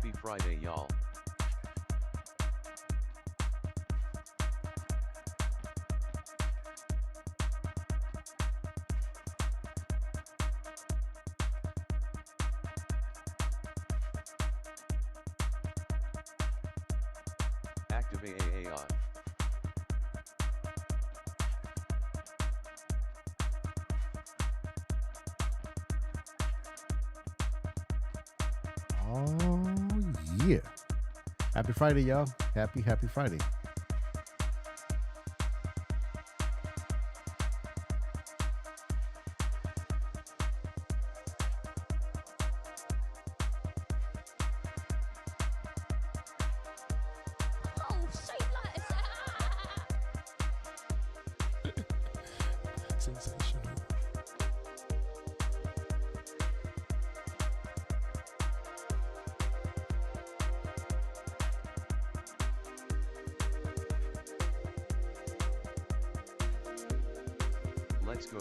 Happy Friday, y'all. Activate AA on. Oh, yeah. Happy Friday, y'all. Happy Friday. Oh, shit, like Sensational. Let's go.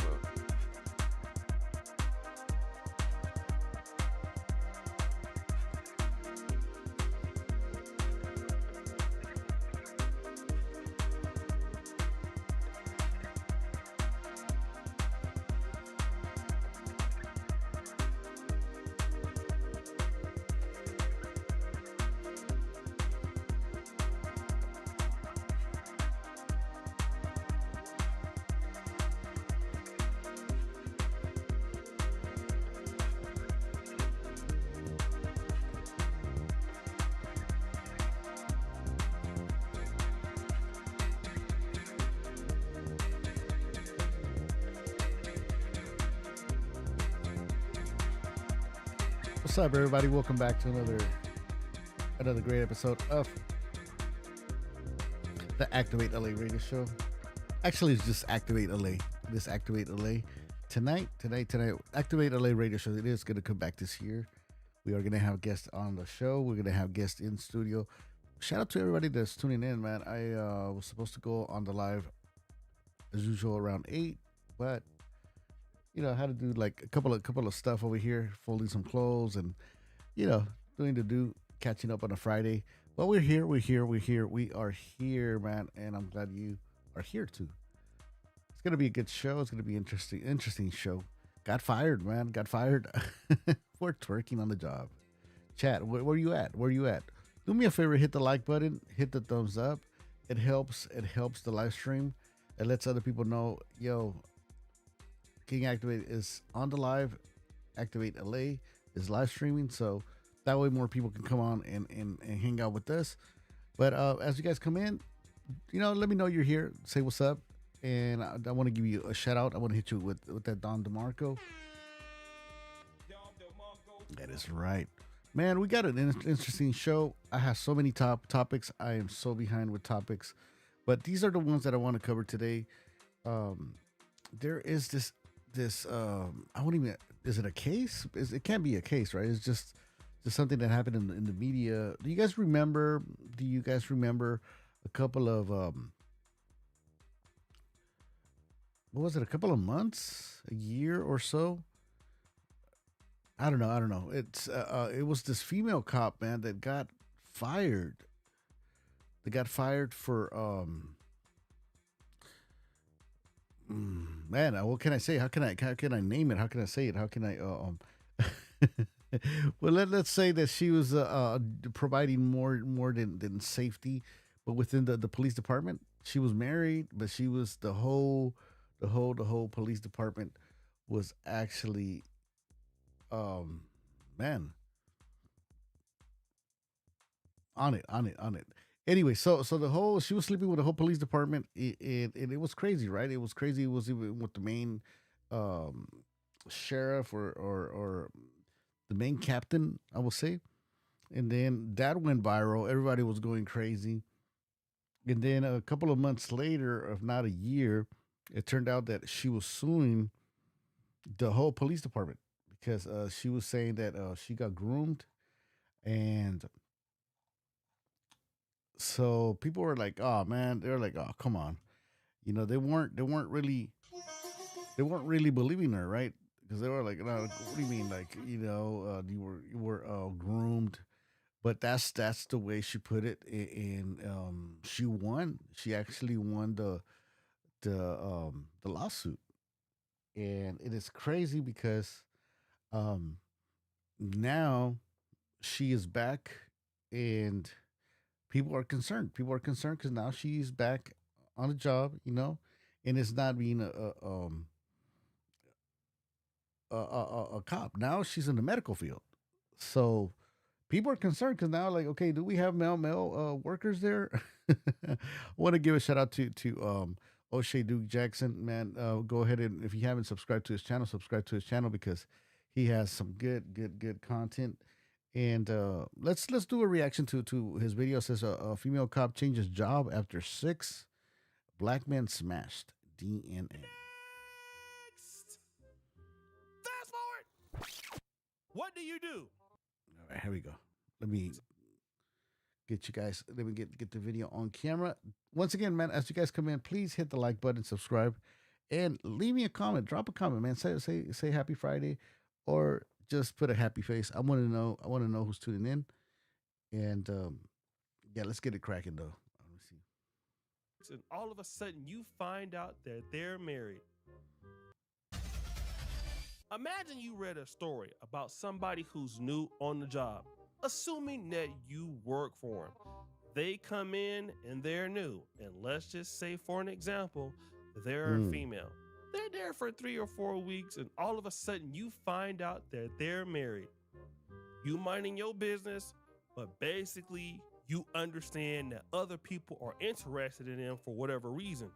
What's up, everybody? Welcome back to another great episode of the Activate LA Radio Show. Actually, it's just Activate LA. This Activate LA tonight. Activate LA Radio Show. It is going to come back this year. We are going to have guests on the show. We're going to have guests in studio. Shout out to everybody that's tuning in, man. I was supposed to go on the live as usual around 8, but I had to do like a couple of stuff over here, folding some clothes and catching up on a Friday. But we're here, we are here, man, and I'm glad you are here too. It's gonna be a good show. It's gonna be interesting show. Got fired, man. Got fired. We're twerking on the job. Chat, where you at? Where you at? Do me a favor, hit the like button, hit the thumbs up. It helps the live stream. It lets other people know, yo, King Activate is on the live. Activate LA is live streaming, so that way more people can come on and hang out with us. But as you guys come in, let me know you're here. Say what's up, and I want to give you a shout out. I want to hit you with that Don DeMarco. That is right, man. We got an interesting show. I have so many topics. I am so behind with topics, but these are the ones that I want to cover today. There is this I won't even, is it a case? It can't be a case, right? It's just something that happened in the media. Do you guys remember a couple of what was it, a couple of months, a year or so? I don't know. It was this female cop, man, that got fired. They got fired for man, what can I say? How can I name it? How can I say it? How can I well, let's say that she was providing more than safety, but within the police department. She was married, but she was the whole police department was actually man, on it. Anyway, so the whole, she was sleeping with the whole police department, and it was crazy, right? It was crazy. It was even with the main um, sheriff or the main captain, I will say. And then that went viral. Everybody was going crazy. And then a couple of months later, if not a year, it turned out that she was suing the whole police department because she was saying that she got groomed, and so people were like, "Oh man," they were like, "Oh come on," they weren't really believing her, right? Because they were like, "No, what do you mean? Like, you were groomed? but that's the way she put it, and she won. She actually won the lawsuit, and it is crazy because um now she is back, and people are concerned. People are concerned because now she's back on the job, and it's not being a cop. Now she's in the medical field, so people are concerned because now, like, okay, do we have male workers there? I want to give a shout out to O'Shea Duke Jackson, man. Go ahead, and if you haven't subscribed to his channel, subscribe to his channel because he has some good content. And let's do a reaction to his video. It says a female cop changes job after 6 black men smashed DNA. Next. Fast forward. What do you do? All right, here we go. Let me get you guys. Let me get the video on camera. Once again, man, as you guys come in, please hit the like button, subscribe, and leave me a comment. Drop a comment, man. Say Happy Friday, or just put a happy face. I want to know. I want to know who's tuning in, and yeah, let's get it cracking though. Let me see. And all of a sudden, you find out that they're married. Imagine you read a story about somebody who's new on the job, assuming that you work for them. They come in and they're new, and let's just say, for an example, they're a female. They're there for 3 or 4 weeks, and all of a sudden you find out that they're married. You minding your business, but basically you understand that other people are interested in them for whatever reason.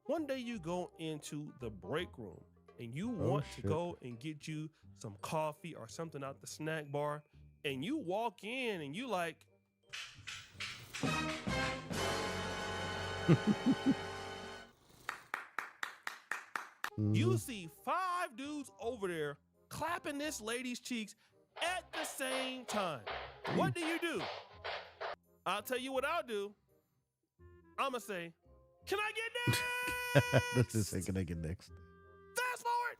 One day you go into the break room and you want to go and get you some coffee or something out the snack bar, and you walk in and you like, you see 5 dudes over there clapping this lady's cheeks at the same time. What do you do? I'll tell you what I'll do. I'ma say, can I get next? Let's just say, can I get next? Fast forward.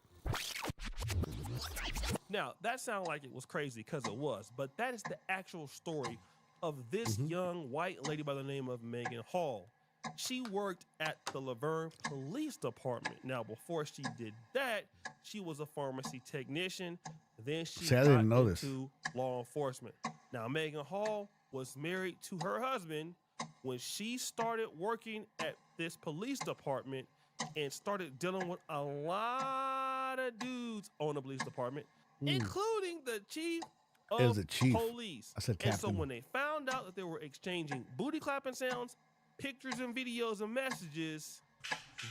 Now, that sounded like it was crazy because it was, but that is the actual story of this young white lady by the name of Megan Hall. She worked at the Laverne Police Department. Now, before she did that, she was a pharmacy technician. Then she got into law enforcement. Now, Megan Hall was married to her husband when she started working at this police department and started dealing with a lot of dudes on the police department, including the chief of police. I said captain. captain. And so when they found out that they were exchanging booty clapping sounds, pictures and videos and messages,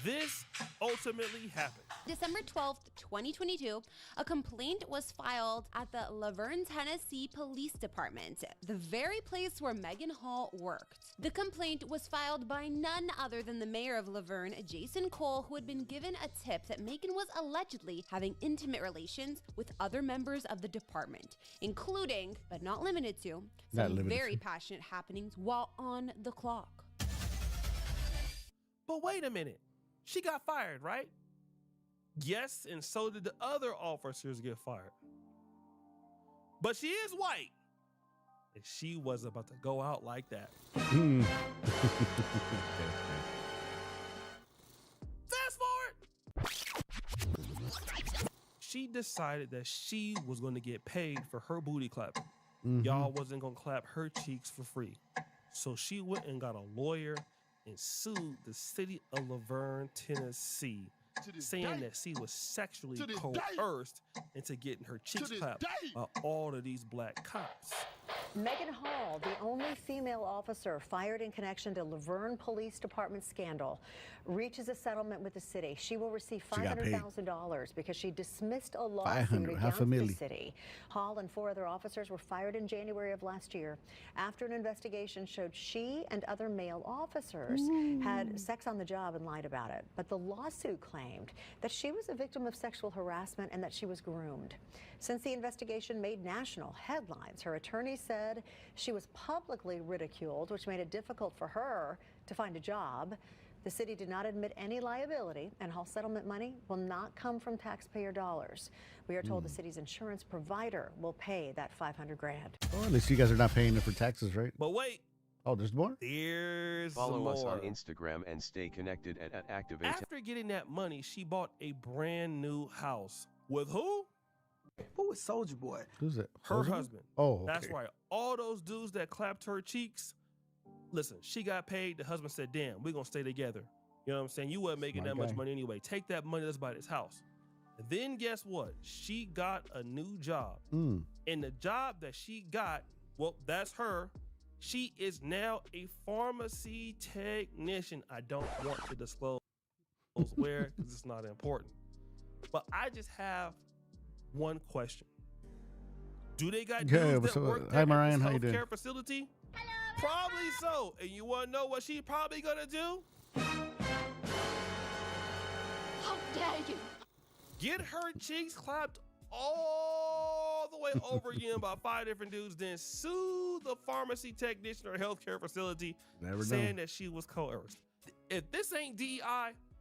this ultimately happened. December 12th, 2022, a complaint was filed at the Laverne, Tennessee Police Department, the very place where Megan Hall worked. The complaint was filed by none other than the mayor of Laverne, Jason Cole, who had been given a tip that Megan was allegedly having intimate relations with other members of the department, including, but not limited to, some very passionate happenings while on the clock. But wait a minute. She got fired, right? Yes, and so did the other officers get fired. But she is white, and she was about to go out like that. Fast forward. She decided that she was going to get paid for her booty clapping. Y'all wasn't going to clap her cheeks for free. So she went and got a lawyer and sued the city of Laverne, Tennessee, saying that she was sexually coerced into getting her cheeks clapped by all of these black cops. Megan Hall, the only female officer fired in connection to Laverne Police Department scandal, reaches a settlement with the city. She will receive $500,000 because she dismissed a lawsuit against the city. Hall and 4 other officers were fired in January of last year after an investigation showed she and other male officers had sex on the job and lied about it. But the lawsuit claimed that she was a victim of sexual harassment and that she was groomed. Since the investigation made national headlines, her attorney said she was publicly ridiculed, which made it difficult for her to find a job. The city did not admit any liability, and Hall settlement money will not come from taxpayer dollars. We are told the city's insurance provider will pay that $500,000. Oh, at least you guys are not paying it for taxes, right? But wait, Oh, there's more? there's Follow more. us on Instagram and stay connected at activate. After getting that money, she bought a brand new house. With who? Who is Soldier Boy? Who's it? Her Soldier? husband. Oh, okay. That's right. All those dudes that clapped her cheeks, listen, she got paid. The husband said, damn, we're going to stay together. You know what I'm saying? You weren't making my that much guy. money anyway. Take that money, let's buy this house. And then guess what? She got a new job. Mm. And the job that she got, well, that's her. She is now a pharmacy technician. I don't want to disclose where because it's not important. But I just have one question. Do they got dudes what's that up? work Hi, at Marianne, this how you doing? healthcare facility? Probably so. And you want to know what she's probably going to do? How dare you? Get her cheeks clapped all the way over again by 5 different dudes, then sue the pharmacy technician or healthcare facility Never saying know. that she was coerced. If this ain't DEI,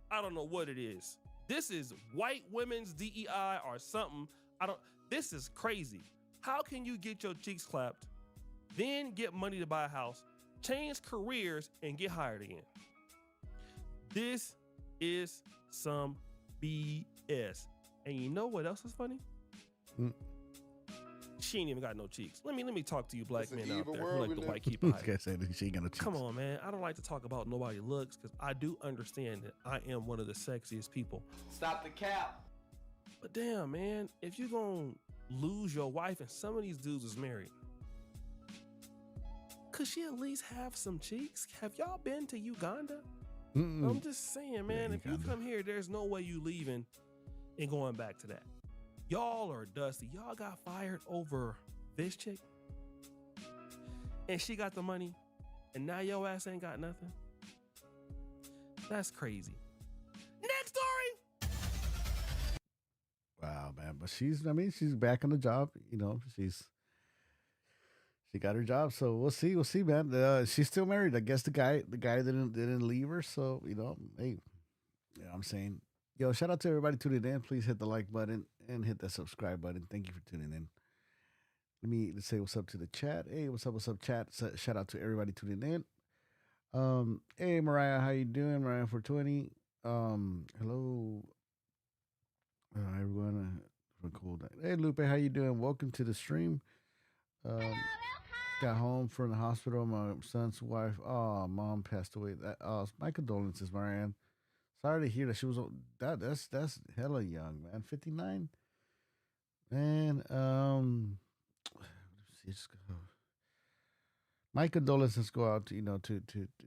I don't know what it is. This is white women's DEI or something. This is crazy. How can you get your cheeks clapped, then get money to buy a house, change careers, and get hired again? This is some BS. And you know what else is funny? Mm. She ain't even got no cheeks. Let me talk to you black It's an men out evil there who world like we to live white keep This hiding. guy said she ain't gonna cheat. Come on, man. I don't like to talk about nobody looks because I do understand that I am one of the sexiest people. Stop the cap. But damn, man, if you're going to lose your wife and some of these dudes is married, could she at least have some cheeks? Have y'all been to Uganda? Mm-mm. I'm just saying, man, if you Uganda. come here, there's no way you leaving and going back to that. Y'all are dusty. Y'all got fired over this chick. And she got the money. And now your ass ain't got nothing. That's crazy. Next story. Wow, man. But she's back on the job. You know, she got her job. So we'll see, man. She's still married. I guess the guy didn't leave her. So, you know, hey, you know what I'm saying? Yo, shout out to everybody tuning in. Please hit the like button and hit that subscribe button. Thank you for tuning in. Let's say what's up to the chat. Hey, what's up, chat? Shout out to everybody tuning in. Hey, Mariah, how you doing? Mariah 420. Hello. Everyone. Cool. Hey, Lupe, how you doing? Welcome to the stream. Got home from the hospital. My son's wife. Oh, mom passed away. My condolences, Marianne. Sorry to hear that she was. That's hella young, man. 59. Man, my condolences go out to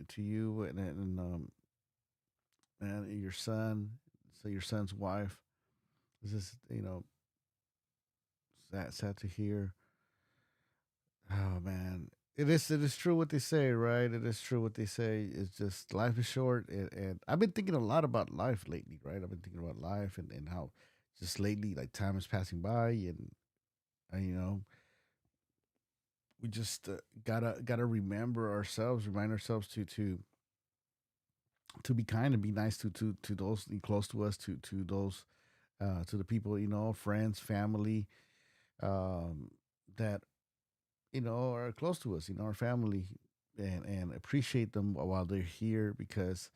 to you and your son. So your son's wife. This is sad to hear. Oh man, it is true what they say, right? It is true what they say. It's just life is short, and I've been thinking a lot about life lately, right? I've been thinking about life and how just lately, like, time is passing by, and we just gotta remind ourselves to be kind and be nice to those close to us, to those to the people, friends, family, that are close to us, our family, and appreciate them while they're here, because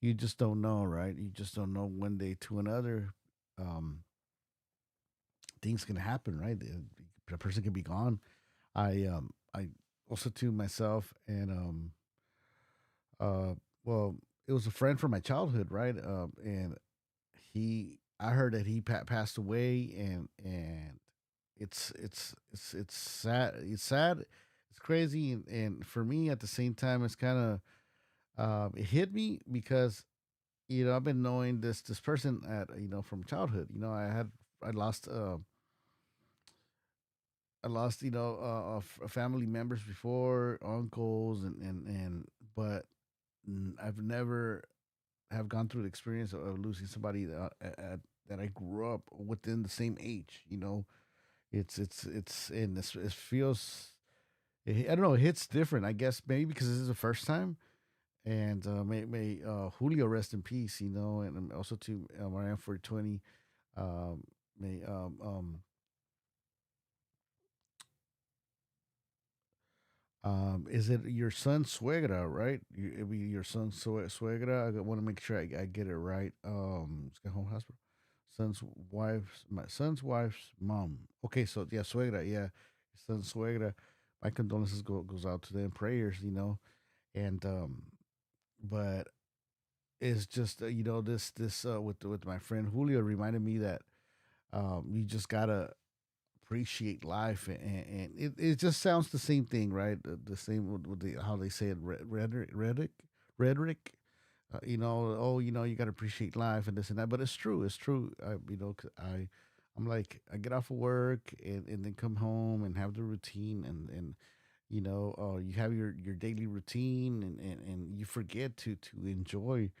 you just don't know, right? You just don't know one day to another. Things can happen, right? A person can be gone. I also to myself, and well, it was a friend from my childhood, right? And I heard that he passed away, and it's sad. It's sad. It's crazy, and for me at the same time, it's kind of it hit me because I've been knowing this person from childhood. I lost family members before, uncles, but I've never have gone through the experience of losing somebody that I grew up within the same age. It feels, I don't know, it hits different. I guess maybe because this is the first time, And may Julio rest in peace, you know, and also to Marianne 420. May is it your son suegra, right? It be your son suegra. I want to make sure I get it right. Let's get home hospital. My son's wife's mom. Okay, so yeah, suegra, yeah, son suegra. My condolences goes out to them, prayers, you know, and but it's just you know this with my friend Julio reminded me that you just gotta appreciate life, and it just sounds the same thing, right? The same with how they say it, rhetoric. You know, oh, you know, you got to appreciate life and this and that. But it's true. It's true. You know, 'cause I'm like, I get off of work and then come home and have the routine and you know, you have your daily routine and you forget to enjoy,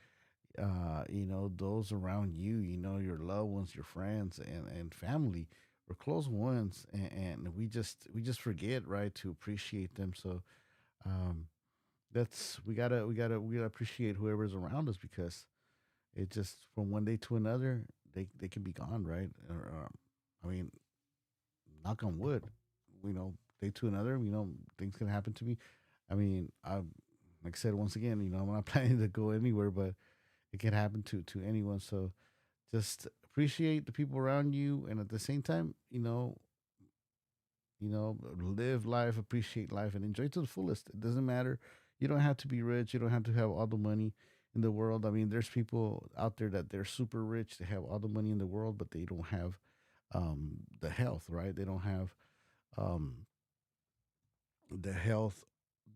you know, those around you, you know, your loved ones, your friends and family or close ones. And we just forget, right, to appreciate them. So, um, that's we gotta appreciate whoever's around us because it just from one day to another they can be gone, right? Or I mean, knock on wood, you know, day to another, you know, things can happen to me. I mean, I like I said once again, you know, I'm not planning to go anywhere, but it can happen to anyone. So just appreciate the people around you, and at the same time, you know, live life, appreciate life, and enjoy to the fullest. It doesn't matter. You don't have to be rich. You don't have to have all the money in the world. I mean, there's people out there that they're super rich. They have all the money in the world, but they don't have the health, right? They don't have um, the health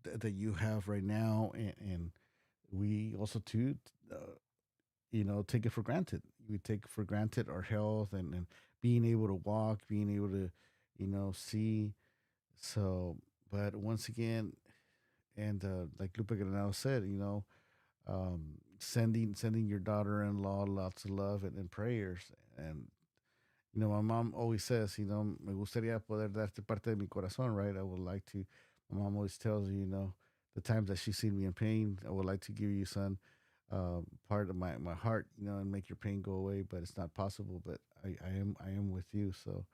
that you have right now. And we also, too, uh, you know, take it for granted. We take for granted our health and being able to walk, being able to, you know, see. So, but once again, and like Lupe Granado said, you know, sending your daughter-in-law lots of love and prayers. And you know, my mom always says, you know, me gustaría poder darte parte de mi corazón, right? I would like to. My mom always tells you, you know, the times that she's seen me in pain, I would like to give you, son, part of my heart, you know, and make your pain go away. But it's not possible. But I am with you. So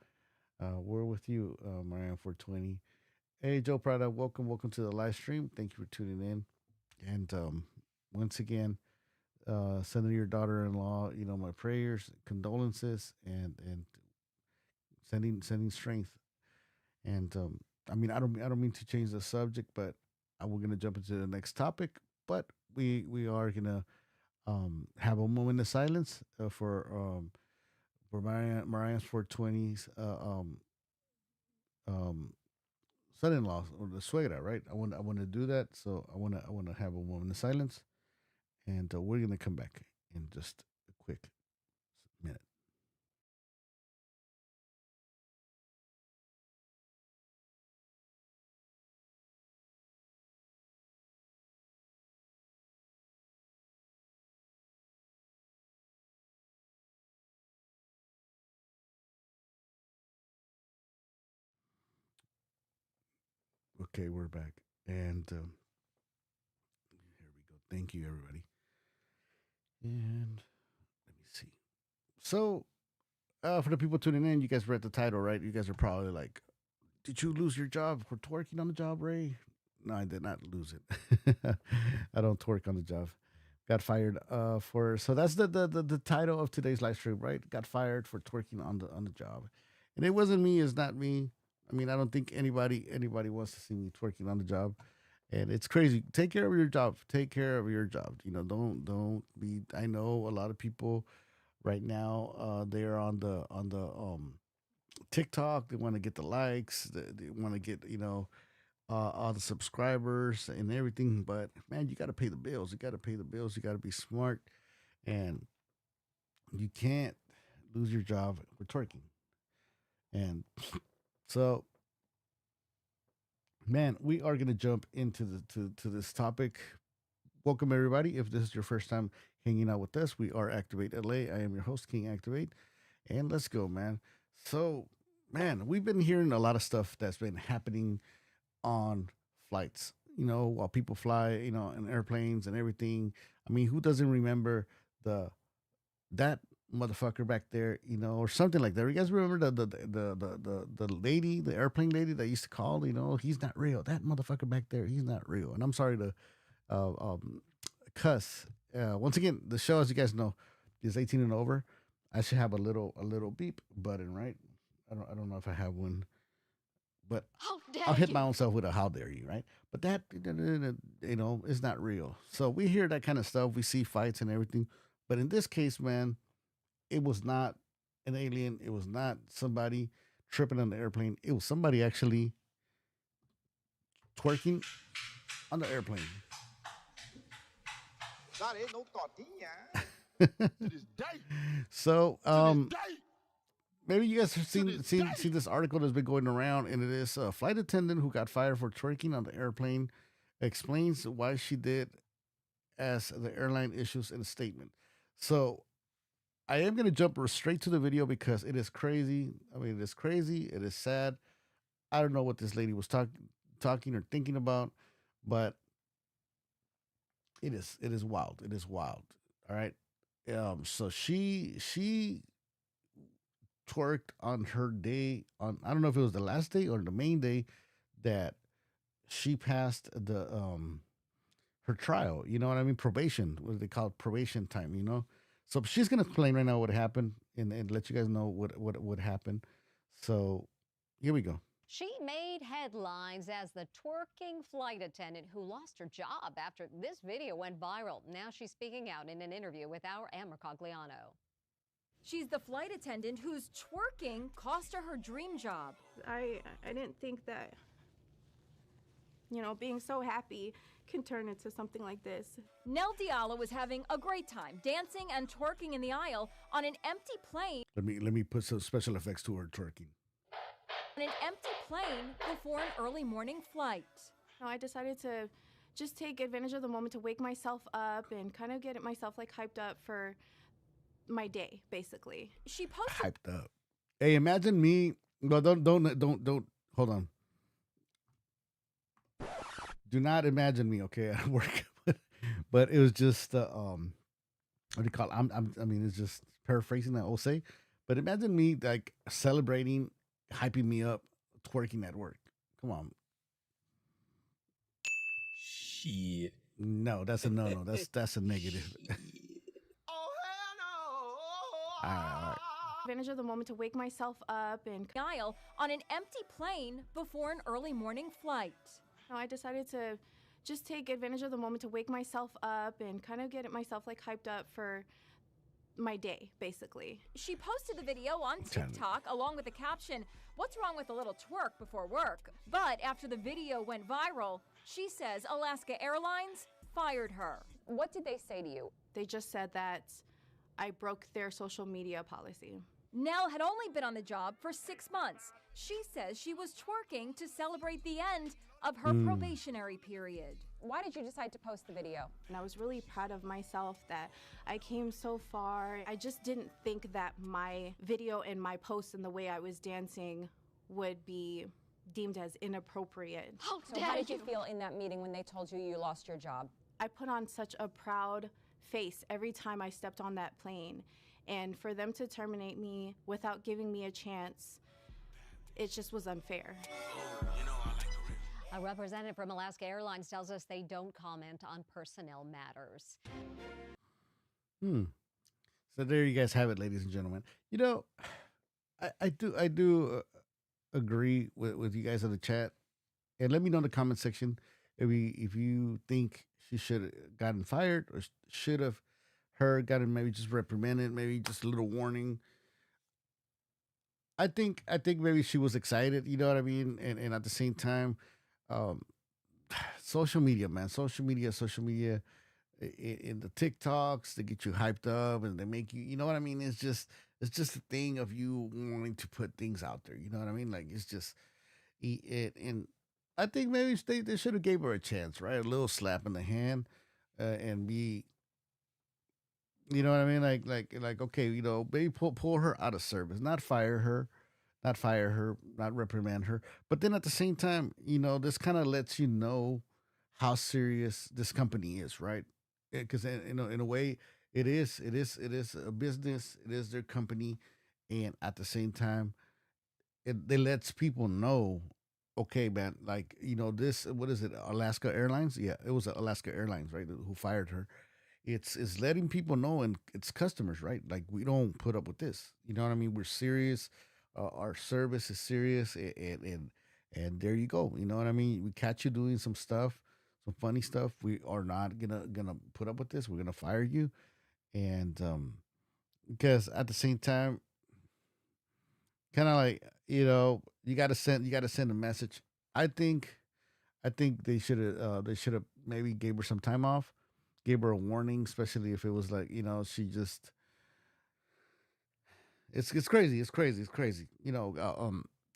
we're with you, Marianne 420. Hey, Joe Prada, welcome to the live stream. Thank you for tuning in. And once again, sending your daughter-in-law, you know, my prayers, condolences, and sending strength. And I mean, I don't mean to change the subject, but we're gonna jump into the next topic. But we are gonna have a moment of silence for Marianne's 420's um, son-in-law or the suegra, right? I want to do that, so I want to have a moment of silence, and we're gonna come back in just a quick minute. Okay, we're back, and here we go. Thank you, everybody. And let me see. So, for the people tuning in, you guys read the title, right? You guys are probably like, "Did you lose your job for twerking on the job, Ray?" No, I did not lose it. I don't twerk on the job. Got fired for so that's the title of today's live stream, right? Got fired for twerking on the job, and it wasn't me. It's not me. I mean, I don't think anybody wants to see me twerking on the job, and it's crazy. Take care of your job. Take care of your job. You know, don't be. I know a lot of people right now. They're on the TikTok. They want to get the likes. They want to get, you know, all the subscribers and everything. But man, you got to pay the bills. You got to pay the bills. You got to be smart, and you can't lose your job for twerking. And so, man, we are gonna jump into to this topic. Welcome everybody. If this is your first time hanging out with us, we are Activate LA. I am your host, King Activate, and let's go, man. So, man, we've been hearing a lot of stuff that's been happening on flights. while people fly, in airplanes and everything. I mean, who doesn't remember the that motherfucker back there, or something like that? You guys remember the lady, the airplane lady that used to call, he's not real. That motherfucker back there, he's not real. And I'm sorry to cuss. Once again, the show, as you guys know, is 18 and over. I should have a little beep button, right? I don't know if I have one, but How dare I'll hit you? my own self with a "how dare you," right? But that is not real. So we hear that kind of stuff. We see fights and everything, but in this case, man, it was not an alien. It was not somebody tripping on the airplane. It was somebody actually twerking on the airplane. That ain't no tortilla. So, maybe you guys have seen this article that's been going around, and it is a flight attendant who got fired for twerking on the airplane explains why she did, as the airline issues in a statement. So, I am going to jump straight to the video because it is crazy. I mean, it is crazy. It is sad. I don't know what this lady was talking or thinking about, but it is wild. It is wild. All right. So she twerked on her day, on, I don't know if it was the last day or the main day that she passed the her trial. You know what I mean? Probation. What do they call it? Probation time. So she's gonna explain right now what happened and let you guys know what happened. So here we go. She made headlines as the twerking flight attendant who lost her job after this video went viral. Now she's speaking out in an interview with our Amber Cogliano. She's the flight attendant whose twerking cost her her dream job. I didn't think that, being so happy can turn into something like this. Nell Diala was having a great time dancing and twerking in the aisle on an empty plane. Let me put some special effects to her twerking. On an empty plane before an early morning flight. I decided to just take advantage of the moment to wake myself up and kind of get myself hyped up for my day, basically. She posted Hyped up. Hey, imagine me. No, don't hold on. Do not imagine me, okay, at work. But it was just what do you call it? I mean, it's just paraphrasing that I'll say. But imagine me celebrating, hyping me up, twerking at work. Come on. Shit. No, that's a no. That's a negative. All right. Advantage of the moment to wake myself up and the aisle on an empty plane before an early morning flight. I decided to just take advantage of the moment to wake myself up and kind of get myself hyped up for my day, basically. She posted the video on TikTok along with the caption, "What's wrong with a little twerk before work?" But after the video went viral, she says Alaska Airlines fired her. What did they say to you? They just said that I broke their social media policy. Nell had only been on the job for 6 months. She says she was twerking to celebrate the end of her probationary period. Why did you decide to post the video? And I was really proud of myself that I came so far. I just didn't think that my video and my post and the way I was dancing would be deemed as inappropriate. So how did you feel in that meeting when they told you you lost your job? I put on such a proud face every time I stepped on that plane. And for them to terminate me without giving me a chance, it just was unfair. A representative from Alaska Airlines tells us they don't comment on personnel matters. So there you guys have it, ladies and gentlemen. I do agree with you guys in the chat, and let me know in the comment section if you think she should have gotten fired or should have gotten maybe just reprimanded, maybe just a little warning. I think maybe she was excited, you know what I mean, and at the same time, social media, man, social media, in the TikToks, they get you hyped up and they make you, you know what I mean? It's just a thing of you wanting to put things out there, you know what I mean? It's just and I think maybe they should have gave her a chance, right? A little slap in the hand, and be, you know what I mean? Like okay, maybe pull her out of service, not fire her, not reprimand her. But then at the same time, this kind of lets you know how serious this company is, right? Because in a way, it is a business, it is their company, and at the same time, they lets people know, okay, man, like this, what is it, Alaska Airlines? Yeah, it was Alaska Airlines, right? Who fired her? It's letting people know, and it's customers, right? Like we don't put up with this. You know what I mean? We're serious. Our service is serious, and there you go. You know what I mean? We catch you doing some stuff, some funny stuff. We are not gonna put up with this. We're gonna fire you, and because at the same time, kind of like you got to send a message. I think I think they should have maybe gave her some time off, gave her a warning, especially if it was like she just it's crazy, it's crazy.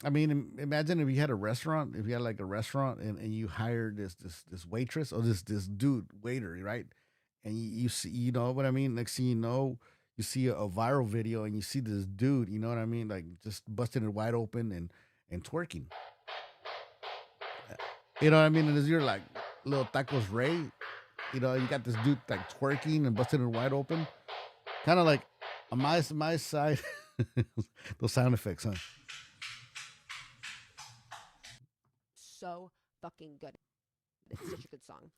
I mean, imagine if you had a restaurant, if you had like a restaurant, and you hired this waitress or this dude waiter, right? And you see, you know what I mean. Next thing you know, you see a viral video, and you see this dude, you know what I mean, like just busting it wide open and twerking. You know what I mean? And as you're like little tacos Ray, you got this dude like twerking and busting it wide open, kind of like on my side. Those sound effects, huh? So fucking good. It's such a good song.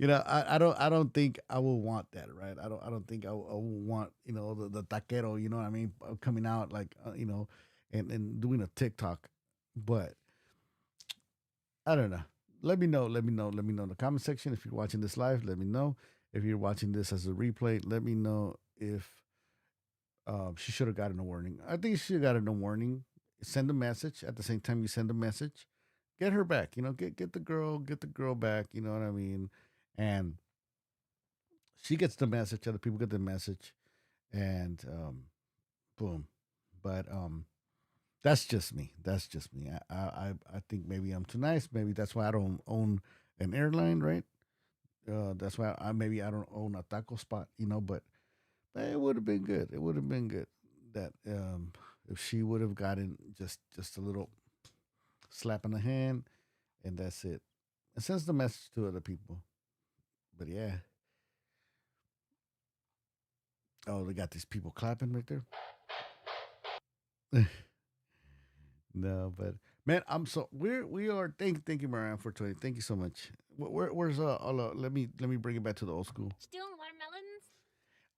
I don't think I will want that, right? I don't think I will want, the taquero, you know what I mean, coming out like, and doing a TikTok. But I don't know. Let me know in the comment section. If you're watching this live, let me know. If you're watching this as a replay, let me know if she should have gotten a warning. I think she should have gotten a warning. Send a message at the same time you send a message. Get her back, get the girl back, you know what I mean? And she gets the message, other people get the message, and boom. But that's just me. That's just me. I think maybe I'm too nice. Maybe that's why I don't own an airline, right? That's why maybe I don't own a taco spot, but it would have been good. It would have been good that if she would have gotten just a little slap in the hand, and that's it. It sends the message to other people. But yeah. Oh, they got these people clapping right there. No, but man, we are thank you, Marianne, for 20. Thank you so much. Where's let me bring it back to the old school. Still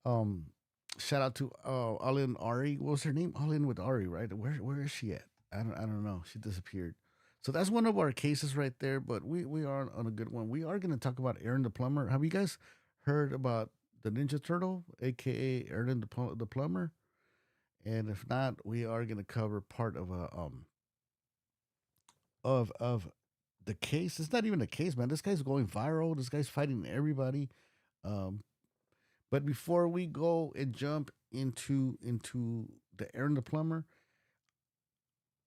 watermelons? Shout out to Alin Ari. What was her name? Alin with Ari, right? Where is she at? I don't know. She disappeared. So that's one of our cases right there, but we are on a good one. We are going to talk about Aaron the Plumber. Have you guys heard about the Ninja Turtle, aka Aaron the Plumber? And if not, we are going to cover part of a of the case. It's not even a case, man. This guy's going viral. This guy's fighting everybody. But before we go and jump into the Aaron the Plumber,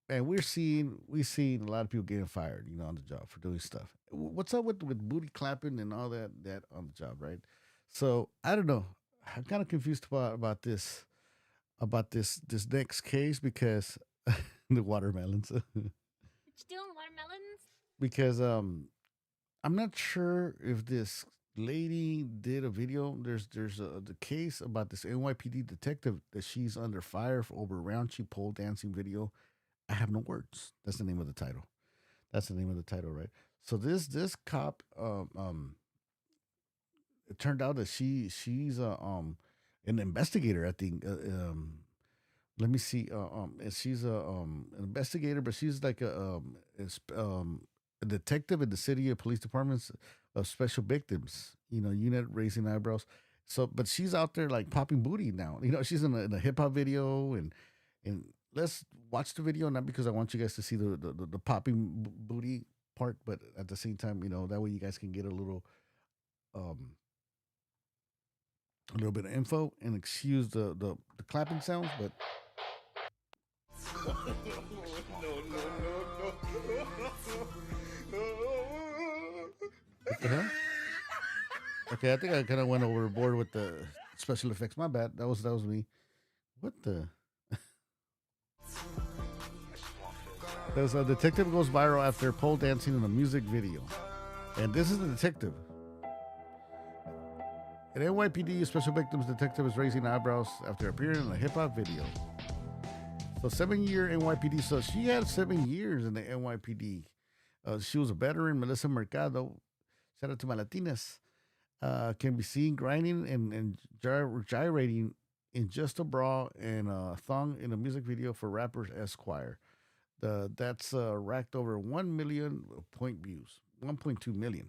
and we're seeing a lot of people getting fired, on the job for doing stuff. What's up with booty clapping and all that on the job, right? So I don't know. I'm kind of confused about this next case because the watermelons. Still watermelons? Because I'm not sure if this lady did a video. There's the case about this NYPD detective that she's under fire for over raunchy pole dancing video. I have no words. That's the name of the title. Right? So this cop, it turned out that she's an investigator. I think. Let me see. And she's an investigator, but she's like a detective in the city of police departments of special victims. Unit raising eyebrows. So, but she's out there like popping booty now. She's in a hip hop video, and let's watch the video, not because I want you guys to see the popping booty part, but at the same time, that way you guys can get a little bit of info, and excuse the clapping sounds, but what the hell? Okay, I think I kind of went overboard with the special effects. My bad. That was me. What the? There's a detective goes viral after pole dancing in a music video. And this is the detective. An NYPD special victims detective is raising eyebrows after appearing in a hip hop video. So 7-year NYPD. So she had 7 years in the NYPD. She was a veteran. Melissa Mercado, shout out to my Latinas, can be seen grinding and gyrating in just a bra and a thong in a music video for rappers Esquire. That's racked over 1 million point views, 1.2 million.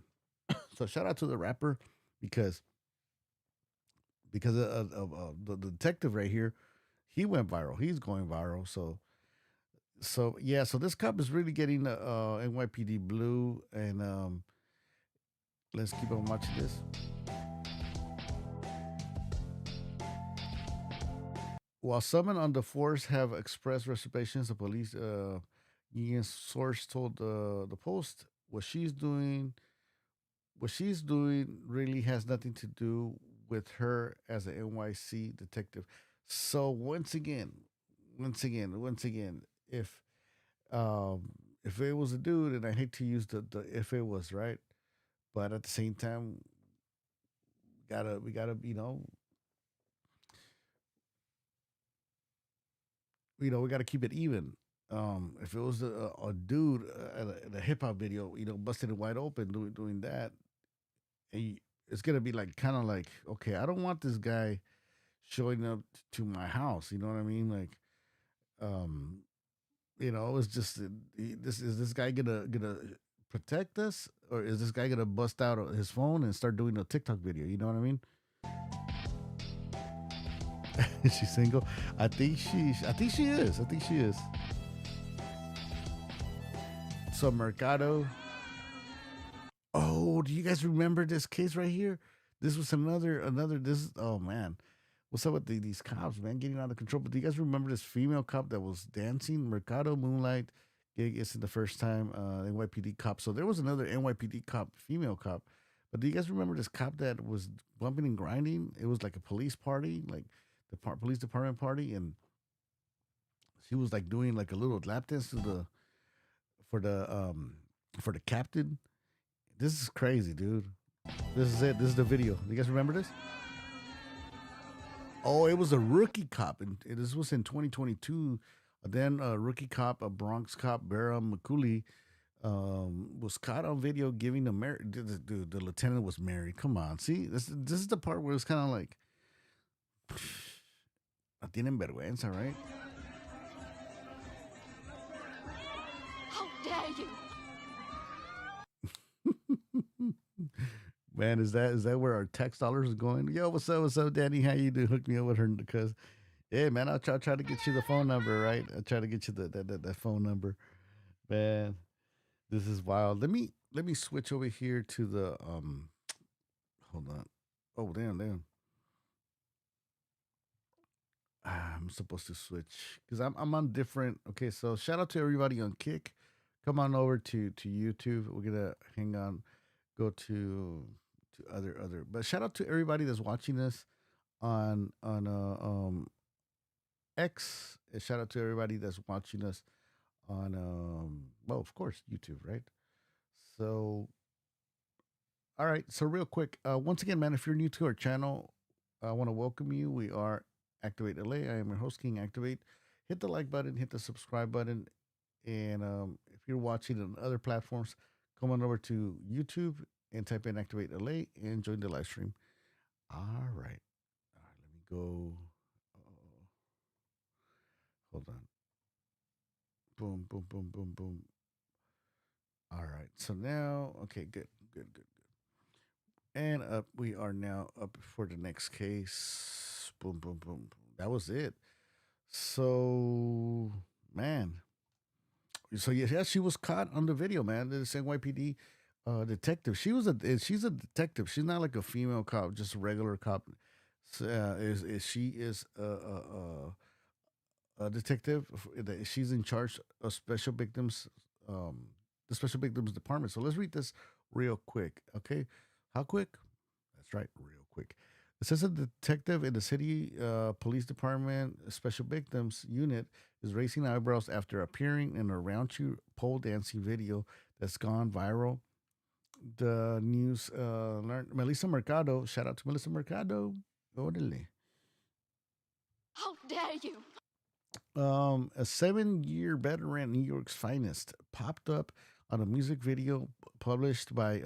So shout out to the rapper because of the detective right here. He went viral. He's going viral. So yeah. So this cop is really getting NYPD blue, and let's keep on watching this. While some on the force have expressed reservations, the police union source told the Post what she's doing really has nothing to do with her as an NYC detective. So once again, if it was a dude, and I hate to use the if it was, right, but at the same time, we gotta we got to keep it even. If it was a dude in a hip hop video, busted it wide open doing that, it's gonna be like kind of like, okay, I don't want this guy showing up to my house. You know what I mean? Like, it's just this guy gonna protect us, or is this guy gonna bust out his phone and start doing a TikTok video? You know what I mean? Is she single? I think she is. So Mercado. Oh, do you guys remember this case right here? This was another. Oh man, what's up with these cops, man, getting out of control? But do you guys remember this female cop that was dancing? Mercado Moonlight gig isn't the first time NYPD cop. So there was another NYPD cop, female cop. But do you guys remember this cop that was bumping and grinding? It was like a police party, like the police department party, and she was like doing like a little lap dance for the captain. This is crazy, dude. This is it. This is the video. Do you guys remember this? Oh, it was a rookie cop, and this was in 2022. Then a rookie cop, a Bronx cop, Vera McCooley, was caught on video giving the dude. The lieutenant was married. Come on, see, this is the part where it's kind of like, no tienen vergüenza, right? How dare you? Man, is that where our tax dollars is going? Yo, what's up, Danny? How you doing? Hook me up with her, because, yeah, man, I'll try to get you the phone number, right? I'll try to get you that phone number, man. This is wild. Let me switch over here to the Hold on. Oh, damn. I'm supposed to switch because I'm on different. Okay, so shout out to everybody on Kick. Come on over to YouTube. We're gonna hang on, go to other. But shout out to everybody that's watching us on X. And shout out to everybody that's watching us on well, of course, YouTube, right? So, all right. So real quick, once again, man, if you're new to our channel, I want to welcome you. We are Activate LA. I am your host, King Activate. Hit the like button, hit the subscribe button, and if you're watching on other platforms, come on over to YouTube and type in Activate LA and join the live stream. All right, let me go. Hold on. Boom. All right, so now, okay, good. And we are now up for the next case. Boom. That was it. So, man. So yeah, she was caught on the video, man. The NYPD detective. She's a detective. She's not like a female cop, just a regular cop. She is a detective. She's in charge of special victims, the special victims department. So let's read this real quick, okay? How quick? That's right, real quick. It says a detective in the city police department special victims unit is raising eyebrows after appearing in a raunchy pole dancing video that's gone viral. the news learned Melissa Mercado. Shout out to Melissa Mercado. Orderly. How dare you? A 7-year veteran, New York's finest, popped up on a music video published by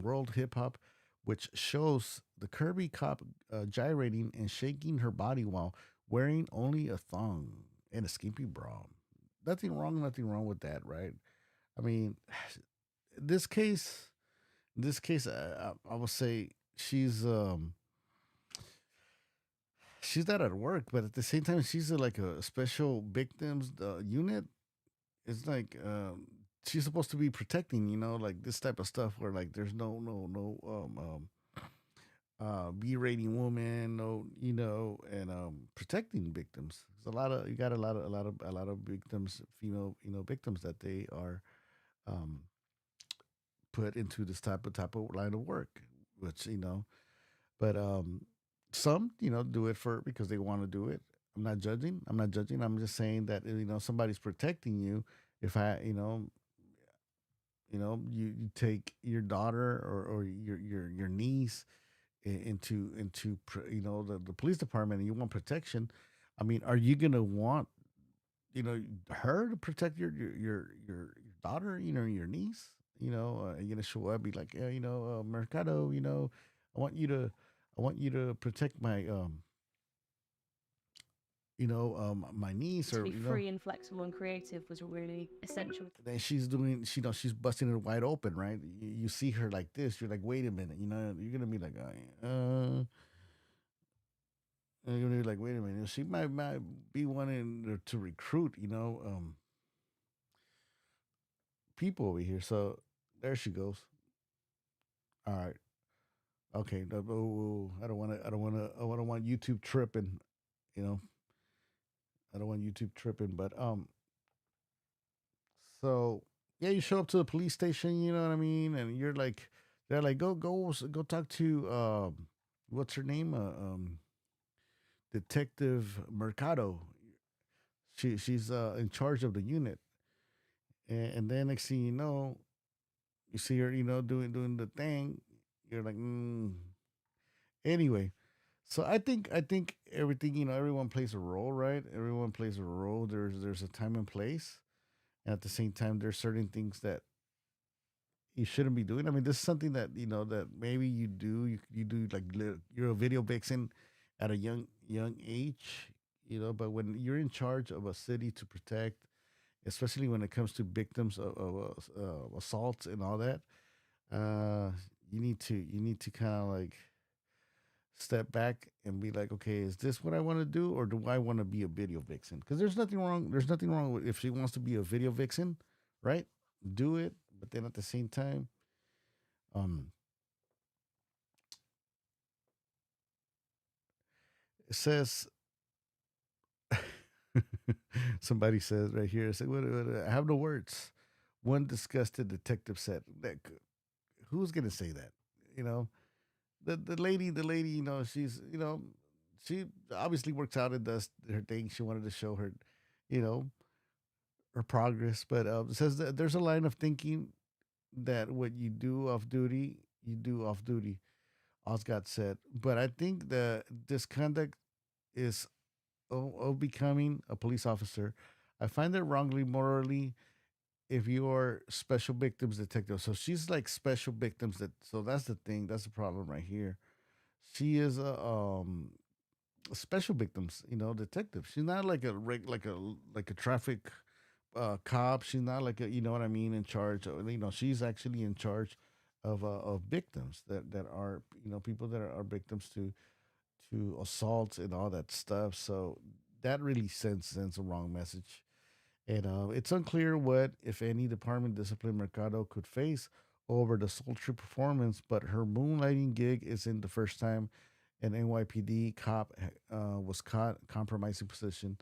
World Hip Hop, which shows the Kirby cop gyrating and shaking her body while wearing only a thong and a skimpy bra. Nothing wrong with that, right? I mean, this case, I will say she's not at work, but at the same time, she's like a special victims unit. It's like she's supposed to be protecting, like this type of stuff where like there's no berating woman, no, and protecting victims. There's you got a lot of victims, female, victims that they are um put into this type of line of work, which but some do it for because they want to do it. I'm not judging. I'm just saying that somebody's protecting you. If you take your daughter or your niece into the police department and you want protection. I mean, are you gonna want her to protect your daughter, your niece? Are you gonna show up, be like, yeah, Mercado, I want you to protect my my niece, To or be free and flexible and creative was really essential. then she's doing, she's busting it wide open, right? You see her like this, you're like, wait a minute, you're gonna be like, you're gonna be like, wait a minute, she might be wanting to recruit, people over here. So there she goes. All right. Okay. I don't want to. I don't want YouTube tripping. You know. I don't want YouTube tripping. But So yeah, you show up to the police station. You know what I mean? And you're like, they're like, go talk to what's her name? Detective Mercado. She's in charge of the unit. And then next thing you know, you see her, doing the thing. You're like, Anyway, so I think everything, everyone plays a role, right? Everyone plays a role. There's a time and place, and at the same time, there's certain things that you shouldn't be doing. I mean, this is something that that maybe you do. You do like you're a video vixen at a young age, But when you're in charge of a city to protect, especially when it comes to victims of assaults and all that, you need to kind of like step back and be like, okay, is this what I want to do, or do I want to be a video vixen? Because there's nothing wrong. There's nothing wrong with if she wants to be a video vixen, right? Do it, but then at the same time, um, it says somebody says right here, say, I have no words. One disgusted detective said, who's gonna say that? You know, the lady, she's she obviously works out and does her thing. She wanted to show her, you know, her progress. But it says that there's a line of thinking that what you do off duty, you do off duty. Osgood said, but I think that this conduct is of becoming a police officer. I find it wrongly morally if you are special victims detective. So she's like special victims that. So that's the thing. That's the problem right here. She is a special victims, detective. She's not like like a traffic cop. She's not like a, what I mean, in charge. She's actually in charge of victims that are people that are victims to assaults and all that stuff. So that really sends a wrong message. And it's unclear what, if any, department discipline Mercado could face over the sultry performance, but her moonlighting gig isn't the first time an NYPD cop was caught compromising position.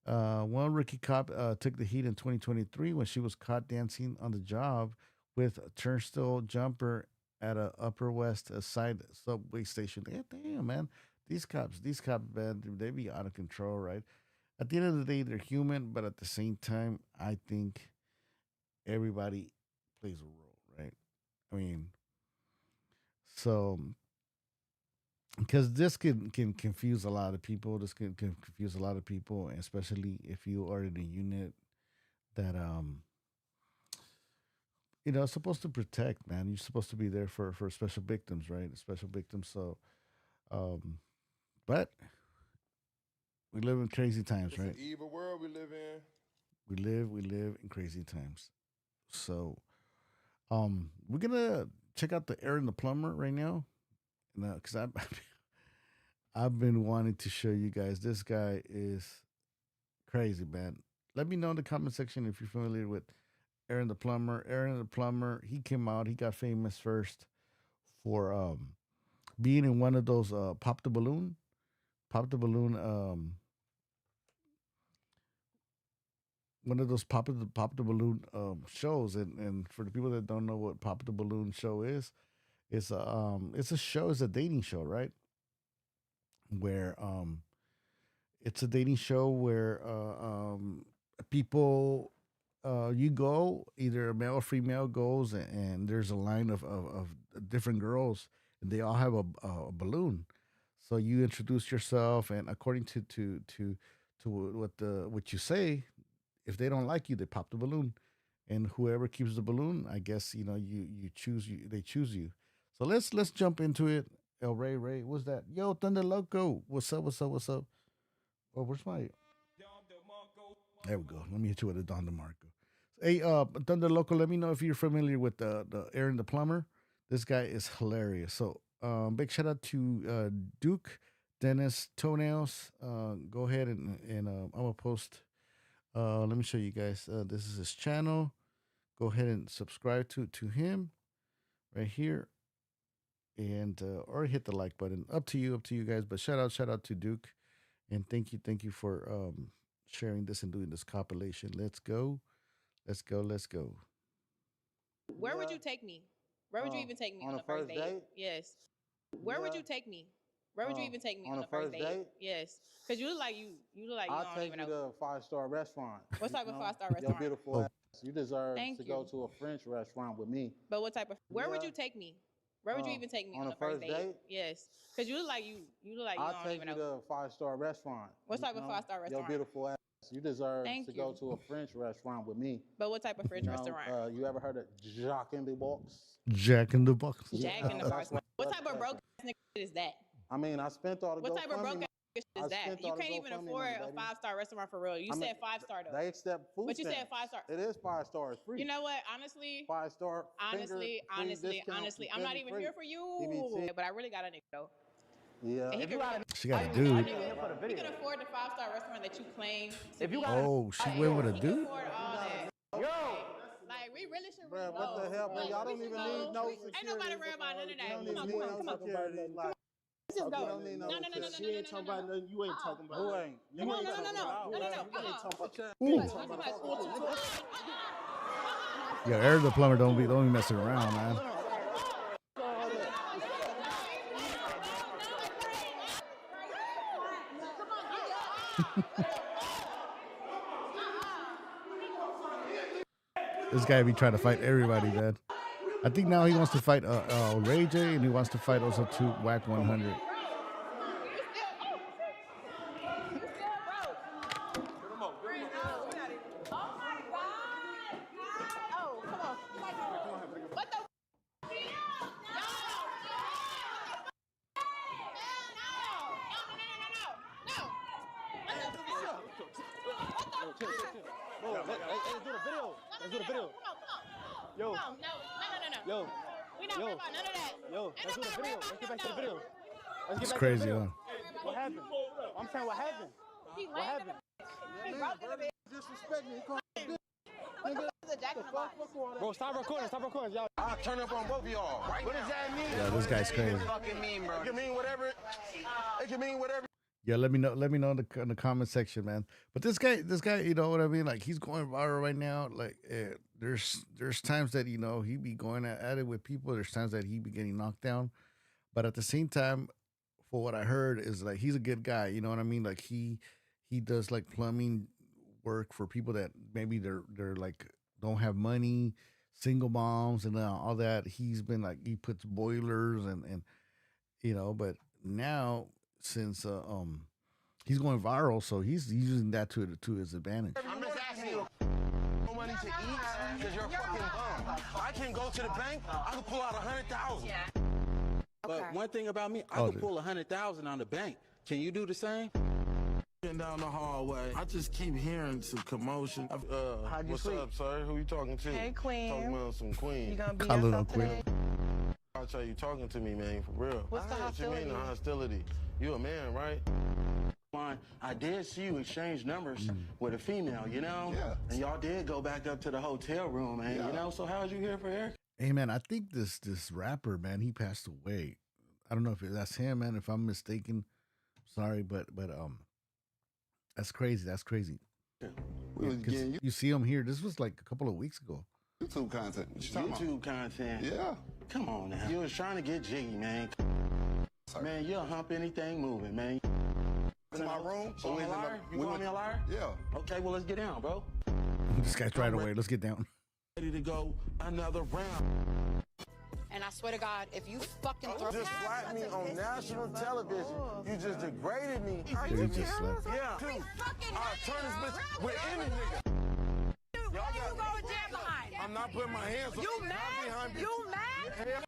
One rookie cop took the heat in 2023 when she was caught dancing on the job with a turnstile jumper at a Upper West Side subway station. Yeah, damn, man. These cops, man, they be out of control, right? At the end of the day, they're human, but at the same time, I think everybody plays a role, right? I mean, So because this can confuse a lot of people. This can confuse a lot of people, especially if you are in a unit that supposed to protect, man. You're supposed to be there for special victims, right? Special victims. So but we live in crazy times, It's right? an evil world we live in. We live in crazy times. So we're gonna check out the Aaron the Plumber right now. Because I've been wanting to show you guys. This guy is crazy, man. Let me know in the comment section if you're familiar with Aaron the Plumber. Aaron the Plumber, he came out, he got famous first for being in one of those pop the balloon one of those pop the balloon shows. And for the people that don't know what pop the balloon show is, it's a dating show, right? Where it's a dating show where people you go, either a male or female goes, and there's a line of different girls, and they all have a balloon. So you introduce yourself, and according to what you say, if they don't like you, they pop the balloon, and whoever keeps the balloon, I guess they choose you. So let's jump into it. El Ray, what's that? Yo, Thunder Loco, what's up? Oh, where's my? There we go. Let me hit you with a Don DeMarco. Hey, Thunder Loco, let me know if you're familiar with the Aaron the Plumber. This guy is hilarious. So, big shout out to Duke Dennis Toenails. Go ahead and I'm gonna post. Let me show you guys. This is his channel. Go ahead and subscribe to him right here, and or hit the like button. Up to you guys. But shout out to Duke, and thank you for sharing this and doing this compilation. Let's go. Where would you take me? Where would you even take me on a first date? Yes. Where would you take me? Where would you even take me on a first date? Yes. Because you look like you don't even know. I'll take you to a 5-star restaurant. What type of 5-star Your restaurant? beautiful ass. You deserve Thank to you. go to a French restaurant with me. But what type of? Where would you take me? Where would you even take me on a first date? Yes. Because you look like you don't even know. I'll take you to a 5-star restaurant. What type of 5-star restaurant? Your beautiful ass. You deserve Thank to you. go to a French restaurant with me. But what type of French restaurant? You ever heard of Jacques in the Box? Jack in the Box. Jack in the Box. What type of broke ass nigga is that? I mean, I spent all the What type of broke GoFundMe. ass nigga is that? You can't even afford a 5-star restaurant for real. You said 5-star though. They accept food But you said stamps. 5-star. It is 5 stars free. You know what? Honestly, 5-star. honestly, I'm not even here for you. EBT. But I really got a nigga though. Yeah. And he could, She got a dude. he can afford the 5-star restaurant that you claim. Oh, she went with a He can dude. afford all that. Like we really should really Bruh, what the hell, bro? Y'all don't even need no security. Ain't nobody worry about none of that. You don't Come even on, need come no on. security. Like, Let's just go. you don't need no security. She ain't talking about nothing. You ain't talking about. Who ain't? You No. ain't talking about. Yo, Aaron the Plumber don't be messing around, man. This guy be trying to fight everybody, man. I think now he wants to fight Ray J, and he wants to fight also to Whack 100. Let's do the video. Yo. No. We not worried about none of that. Yo, let's do the video. Let's get back to the video. It's crazy, huh? What happened? I'm saying what happened. What happened? Disrespect me. Bro, stop recording, y'all. I'll turn up on both of y'all. Right What does that mean? Yeah, this guy's crazy. fucking mean, bro? It can mean whatever. It can mean whatever. Yeah, let me know in the comment section, man. But this guy, you know what I mean? Like, he's going viral right now. Like, there's times that, you know, he be going at it with people. There's times that he be getting knocked down. But at the same time, for what I heard, is like he's a good guy. You know what I mean? Like he does like plumbing work for people that maybe they're like don't have money. single moms and all that. He's been like he puts boilers and but now since he's going viral, so he's using that to his advantage. I'm just asking you no money to eat because you're a fucking bum. I can go to the bank, I can pull out 100,000. But one thing about me, I can pull 100,000 on the bank. Can you do the same? Down the hallway, I just keep hearing some commotion. What's sleep? up, sir? Who you talking to? Hey, Queen. Talking about some queen. You gonna be Calling on on Queen. today? I'll tell you talking to me, man, for real. What's the What you mean hostility? the hostility? You a man, right? Fine. I did see you exchange numbers with a female, Yeah. And y'all did go back up to the hotel room, and so how'd you hear for Eric? Hey man, I think this rapper, man, he passed away. I don't know if that's him, man. If I'm mistaken, sorry, but that's crazy. That's crazy. We was 'Cause getting you see him here. This was like a couple of weeks ago. YouTube content. What you talking YouTube content. Yeah. Come on now. You was trying to get jiggy, man. Man, you'll hump anything moving, man. In my room. So I'm a liar? You call me a liar? Yeah. Okay, well, let's get down, bro. This guy's right away. Let's get down. Ready to go another round. And I swear to God, if you fucking throw Just slapped me on national television. You just degraded me. He just slept. Yeah. I'll turn this bitch with any nigga. Y'all got I'm not putting my hands on You mad? You mad?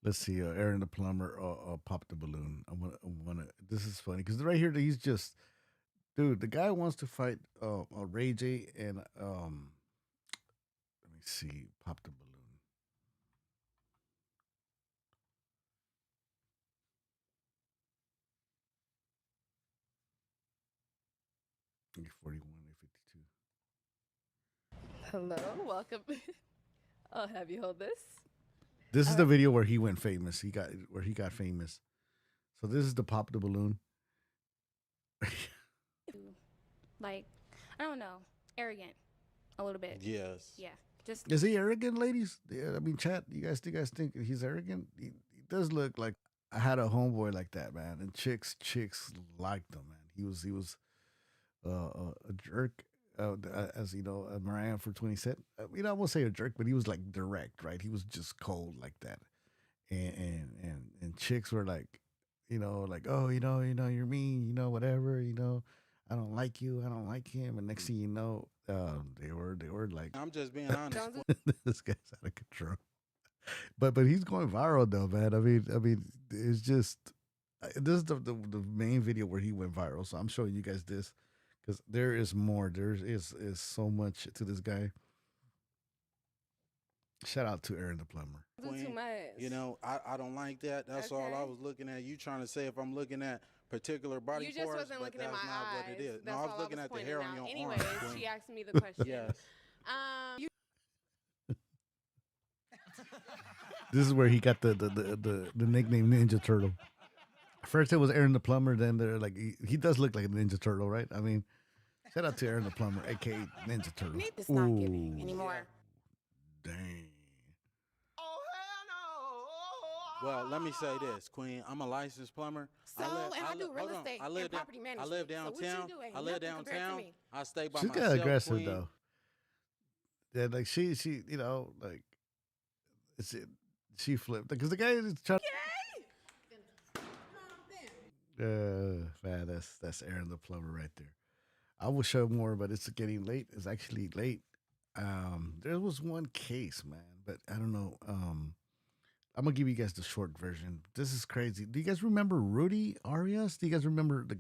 Let's see. Aaron the plumber popped the balloon. I wanna. This is funny because right here he's just, dude. The guy wants to fight Ray J and let me see. Pop the balloon. 41 and 52. Hello, welcome. I'll have you hold this. This is the video where he went famous. He got famous. So this is the pop the balloon. Like, I don't know, arrogant a little bit. Yes. Yeah. Just Is he arrogant, ladies? Yeah, I mean, chat. You guys think he's arrogant? He does look like I had a homeboy like that, man. And chicks liked him, man. He was a jerk, as you know, Mariah for 20 said. I won't say a jerk, but he was like direct, right? He was just cold like that, and chicks were like, like, oh, you're mean, whatever, I don't like you, I don't like him, and next thing you know, they were like, I'm just being honest. this guy's out of control. But he's going viral though, man. I mean, it's just this is the main video where he went viral. So I'm showing you guys this. Because there is more. There is so much to this guy. Shout out to Aaron the plumber. too much. I don't like that. That's all I was looking at. You trying to say if I'm looking at particular body You just parts, wasn't but looking that's at my not eyes. what it is. That's No, I was all looking at the pointing hair out. on your Anyways, arm. she asked me the question. Yes. You This is where he got the nickname Ninja Turtle. First it was Aaron the plumber. Then they're like he does look like a Ninja Turtle, right? I mean, shout out to Aaron the plumber, aka Ninja Turtle. it's not giving anymore. Dang. Well, let me say this, Queen. I'm a licensed plumber. So, and I do real estate and property management. I live So what you downtown. do ain't I live nothing compared to downtown. me. I stay by She's myself. kind of aggressive Queen. though. Yeah, like she like she flipped because the guy is trying. Man, that's Aaron the plumber right there. I will show more, but it's getting late. It's actually late. There was one case, man, but I don't know. I'm gonna give you guys the short version. This is crazy. Do you guys remember Rudy Arias? Do you guys remember the?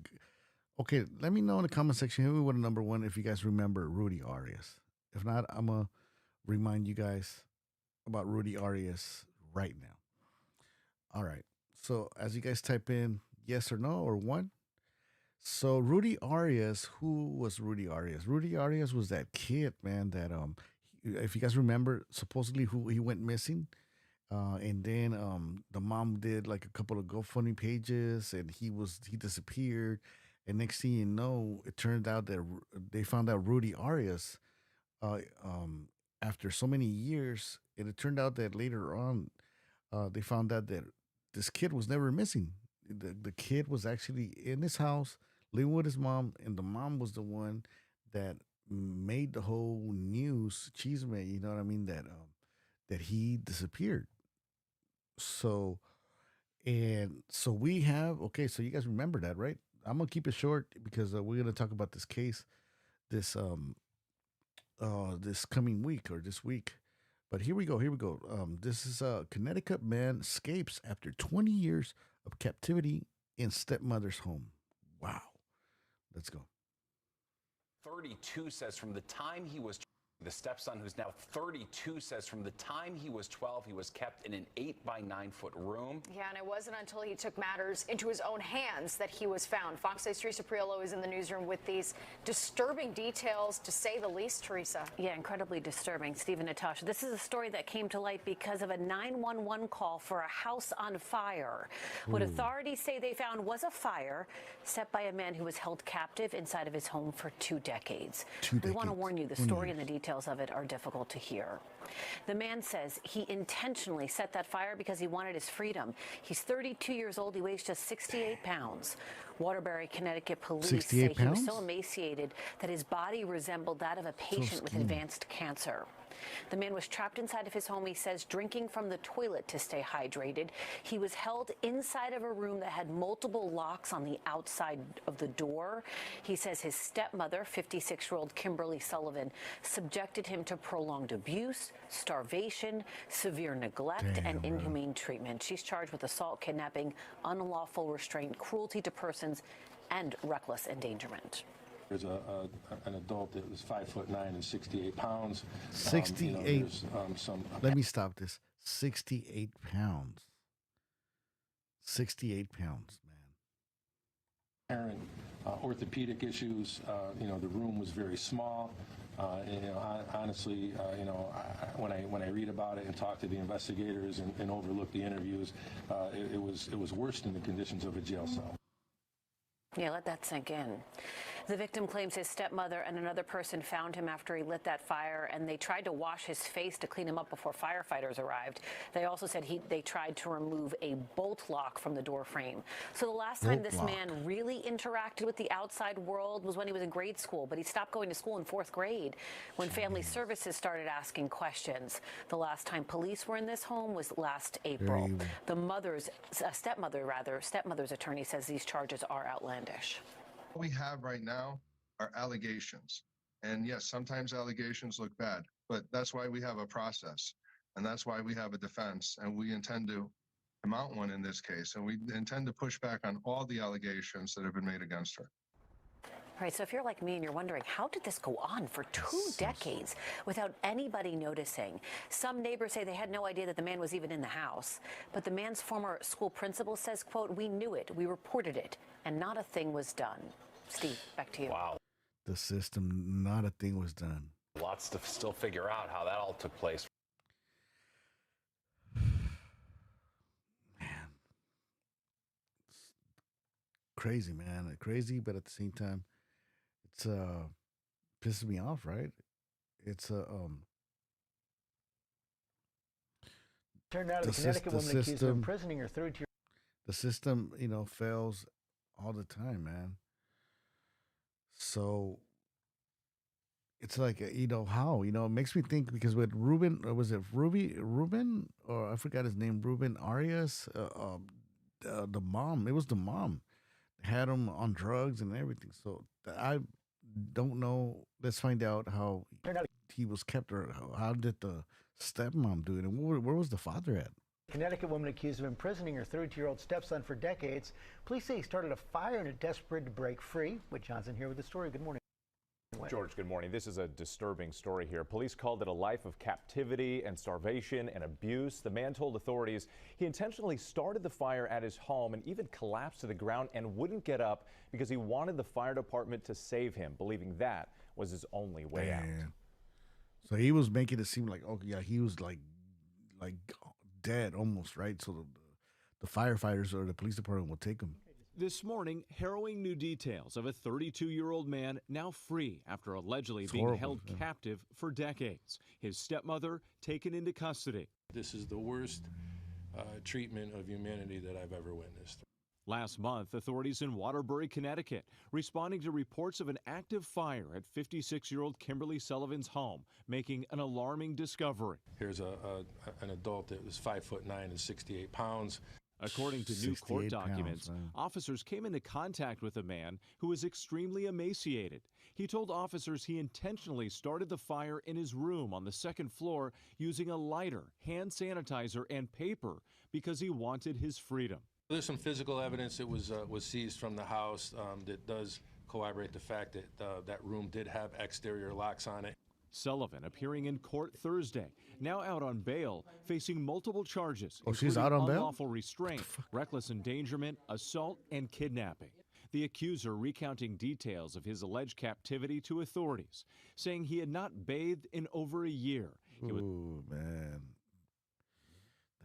Okay, let me know in the comment section. Hit me with a number one if you guys remember Rudy Arias. If not, I'm gonna remind you guys about Rudy Arias right now. All right. So as you guys type in yes or no or one. So Rudy Arias, who was Rudy Arias? Rudy Arias was that kid, man, that if you guys remember, supposedly who he went missing. And then the mom did like a couple of GoFundMe pages and he disappeared. And next thing you know, it turned out that they found out Rudy Arias after so many years. And it turned out that later on, they found out that this kid was never missing. The kid was actually in his house, living with his mom, and the mom was the one that made the whole news, chisme, you know what I mean? That that he disappeared. So, and so we have, okay, so you guys remember that, right? I'm gonna keep it short because we're gonna talk about this case this this coming week or this week. But here we go. This is a Connecticut man escapes after 20 years of captivity in stepmother's home. Wow. Let's go. 32 says from the time he was the stepson, who's now 32, says from the time he was 12, he was kept in an 8-by-9-foot room. Yeah, and it wasn't until he took matters into his own hands that he was found. Fox 8's Teresa Priolo is in the newsroom with these disturbing details, to say the least, Teresa. Yeah, incredibly disturbing. Steve and Natasha, this is a story that came to light because of a 911 call for a house on fire. What authorities say they found was a fire set by a man who was held captive inside of his home for 2 decades. We want to warn you, the story and the details of it are difficult to hear. The man says he intentionally set that fire because he wanted his freedom. He's 32 years old. He weighs just 68 pounds. Waterbury, Connecticut police say he was so emaciated that his body resembled that of a patient with advanced cancer. The man was trapped inside of his home, he says, drinking from the toilet to stay hydrated. He was held inside of a room that had multiple locks on the outside of the door. He says his stepmother, 56-year-old Kimberly Sullivan, subjected him to prolonged abuse, starvation, severe neglect, and inhumane treatment. She's charged with assault, kidnapping, unlawful restraint, cruelty to persons, and reckless endangerment. There's an adult that was 5'9" and 68 pounds. 68. Let me stop this. 68 pounds. 68 pounds, man. Apparent orthopedic issues. The room was very small. Honestly, when I read about it and talk to the investigators and overlook the interviews, it was worse than the conditions of a jail cell. Yeah, let that sink in. The victim claims his stepmother and another person found him after he lit that fire, and they tried to wash his face to clean him up before firefighters arrived. They also said they tried to remove a bolt lock from the door frame. So the last time this man really interacted with the outside world was when he was in grade school, but he stopped going to school in 4th grade when family services started asking questions. The last time police were in this home was last April. The stepmother's attorney says these charges are outlandish. What we have right now are allegations. And yes, sometimes allegations look bad, but that's why we have a process. And that's why we have a defense. And we intend to mount one in this case. And we intend to push back on all the allegations that have been made against her. All right, so if you're like me and you're wondering, how did this go on for 2 decades without anybody noticing? Some neighbors say they had no idea that the man was even in the house. But the man's former school principal says, quote, "We knew it, we reported it, and not a thing was done." Steve, back to you. Wow. The system, not a thing was done. Lots to still figure out how that all took place. Man. It's crazy, man. Crazy, but at the same time, it's pisses me off, right? It's turned out a Connecticut woman accused of imprisoning her 32-year-old. The system, fails all the time, man. So it's like, how? It makes me think, because with Ruben, or was it Ruben, or I forgot his name, Ruben Arias, the mom, it was the mom, had him on drugs and everything. So I don't know. Let's find out how he was kept, or how did the stepmom do it, and where was the father at? Connecticut woman accused of imprisoning her 32-year-old stepson for decades. Police say he started a fire and is desperate to break free. Whit Johnson here with the story. Good morning. George, good morning. This is a disturbing story here. Police called it a life of captivity and starvation and abuse. The man told authorities he intentionally started the fire at his home and even collapsed to the ground and wouldn't get up because he wanted the fire department to save him, believing that was his only way out. So he was making it seem like, he was like dead almost, right? So the firefighters or the police department will take him. This morning, harrowing new details of a 32-year-old man now free after allegedly being held captive for decades. His stepmother taken into custody. This is the worst treatment of humanity that I've ever witnessed. Last month, authorities in Waterbury, Connecticut, responding to reports of an active fire at 56-year-old Kimberly Sullivan's home, making an alarming discovery. Here's an adult that was 5'9" and 68 pounds. According to new court 68 documents, pounds, man. officers came into contact with a man who was extremely emaciated. He told officers he intentionally started the fire in his room on the second floor using a lighter, hand sanitizer, and paper because he wanted his freedom. There's some physical evidence that was seized from the house that does corroborate the fact that that room did have exterior locks on it. Sullivan appearing in court Thursday, now out on bail, facing multiple charges. Oh, she's including out on bail? Unlawful restraint, reckless endangerment, assault, and kidnapping. The accuser recounting details of his alleged captivity to authorities, saying he had not bathed in over a year. Ooh, man.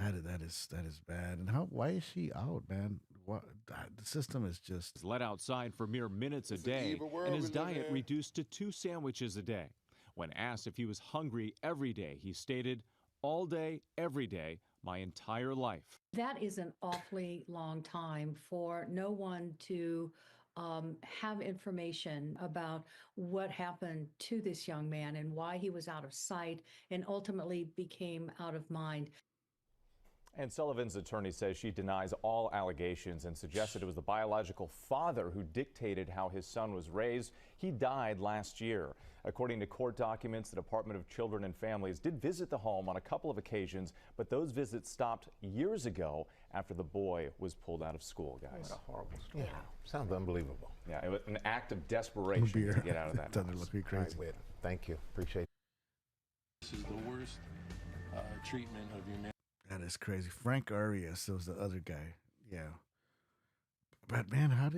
That is bad. And why is she out, man? What, the system is just let outside for mere minutes a day, and his diet reduced to 2 sandwiches a day. When asked if he was hungry every day, he stated, "All day, every day, my entire life." That is an awfully long time for no one to have information about what happened to this young man and why he was out of sight and ultimately became out of mind. And Sullivan's attorney says she denies all allegations and suggested it was the biological father who dictated how his son was raised. He died last year. According to court documents, the Department of Children and Families did visit the home on a couple of occasions, but those visits stopped years ago after the boy was pulled out of school, guys. What a horrible story. Yeah, sounds unbelievable. Yeah, it was an act of desperation to get out of that house. Look crazy. Right, thank you. Appreciate it. This is the worst treatment of your man. That is crazy. Frank Arias was the other guy. Yeah. But man, how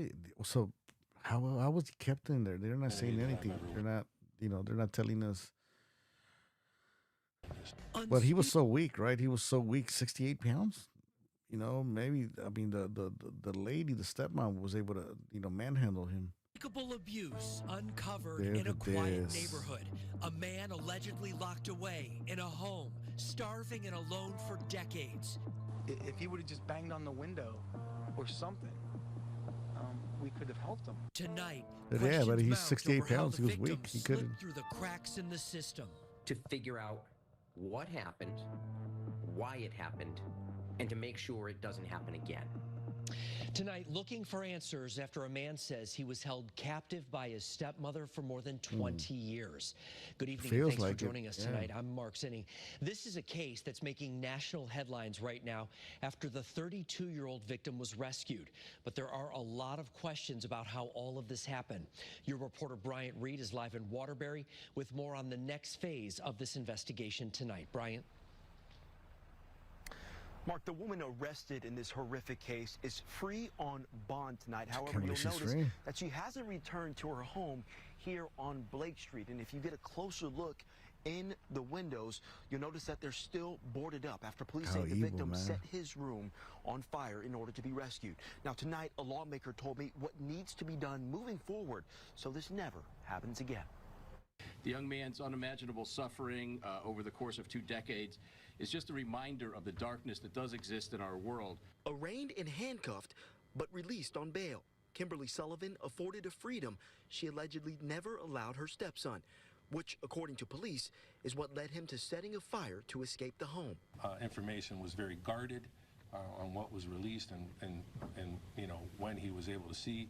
was he kept in there? They're not saying anything. They're not, they're not telling us. But he was so weak, right? He was so weak, 68 pounds. Maybe, the lady, the stepmom was able to, manhandle him. Abuse uncovered There in a it quiet is. neighborhood. A man allegedly locked away in a home, starving and alone for decades. If he would have just banged on the window or something, we could have helped him. Tonight, Yeah, but he's mount 68 over how pounds. the He was weak. victim He slipped couldn't. through the cracks in the system. To figure out what happened, why it happened, and to make sure it doesn't happen again. Tonight, looking for answers after a man says he was held captive by his stepmother for more than 20 years. Good evening, and Feels thanks like for it, joining us yeah. tonight. I'm Mark Zinni. This is a case that's making national headlines right now after the 32-year-old victim was rescued. But there are a lot of questions about how all of this happened. Your reporter Bryant Reed is live in Waterbury with more on the next phase of this investigation tonight. Bryant. Mark, the woman arrested in this horrific case is free on bond tonight. However, can't you'll believe she's notice free. that she hasn't returned to her home here on Blake Street. And if you get a closer look in the windows, you'll notice that they're still boarded up after police say the evil, victim man. set his room on fire in order to be rescued. Now, tonight, a lawmaker told me what needs to be done moving forward so this never happens again. The young man's unimaginable suffering over the course of 2 decades is just a reminder of the darkness that does exist in our world. Arraigned and handcuffed, but released on bail, Kimberly Sullivan afforded a freedom she allegedly never allowed her stepson, which, according to police, is what led him to setting a fire to escape the home. Information was very guarded on what was released and when he was able to see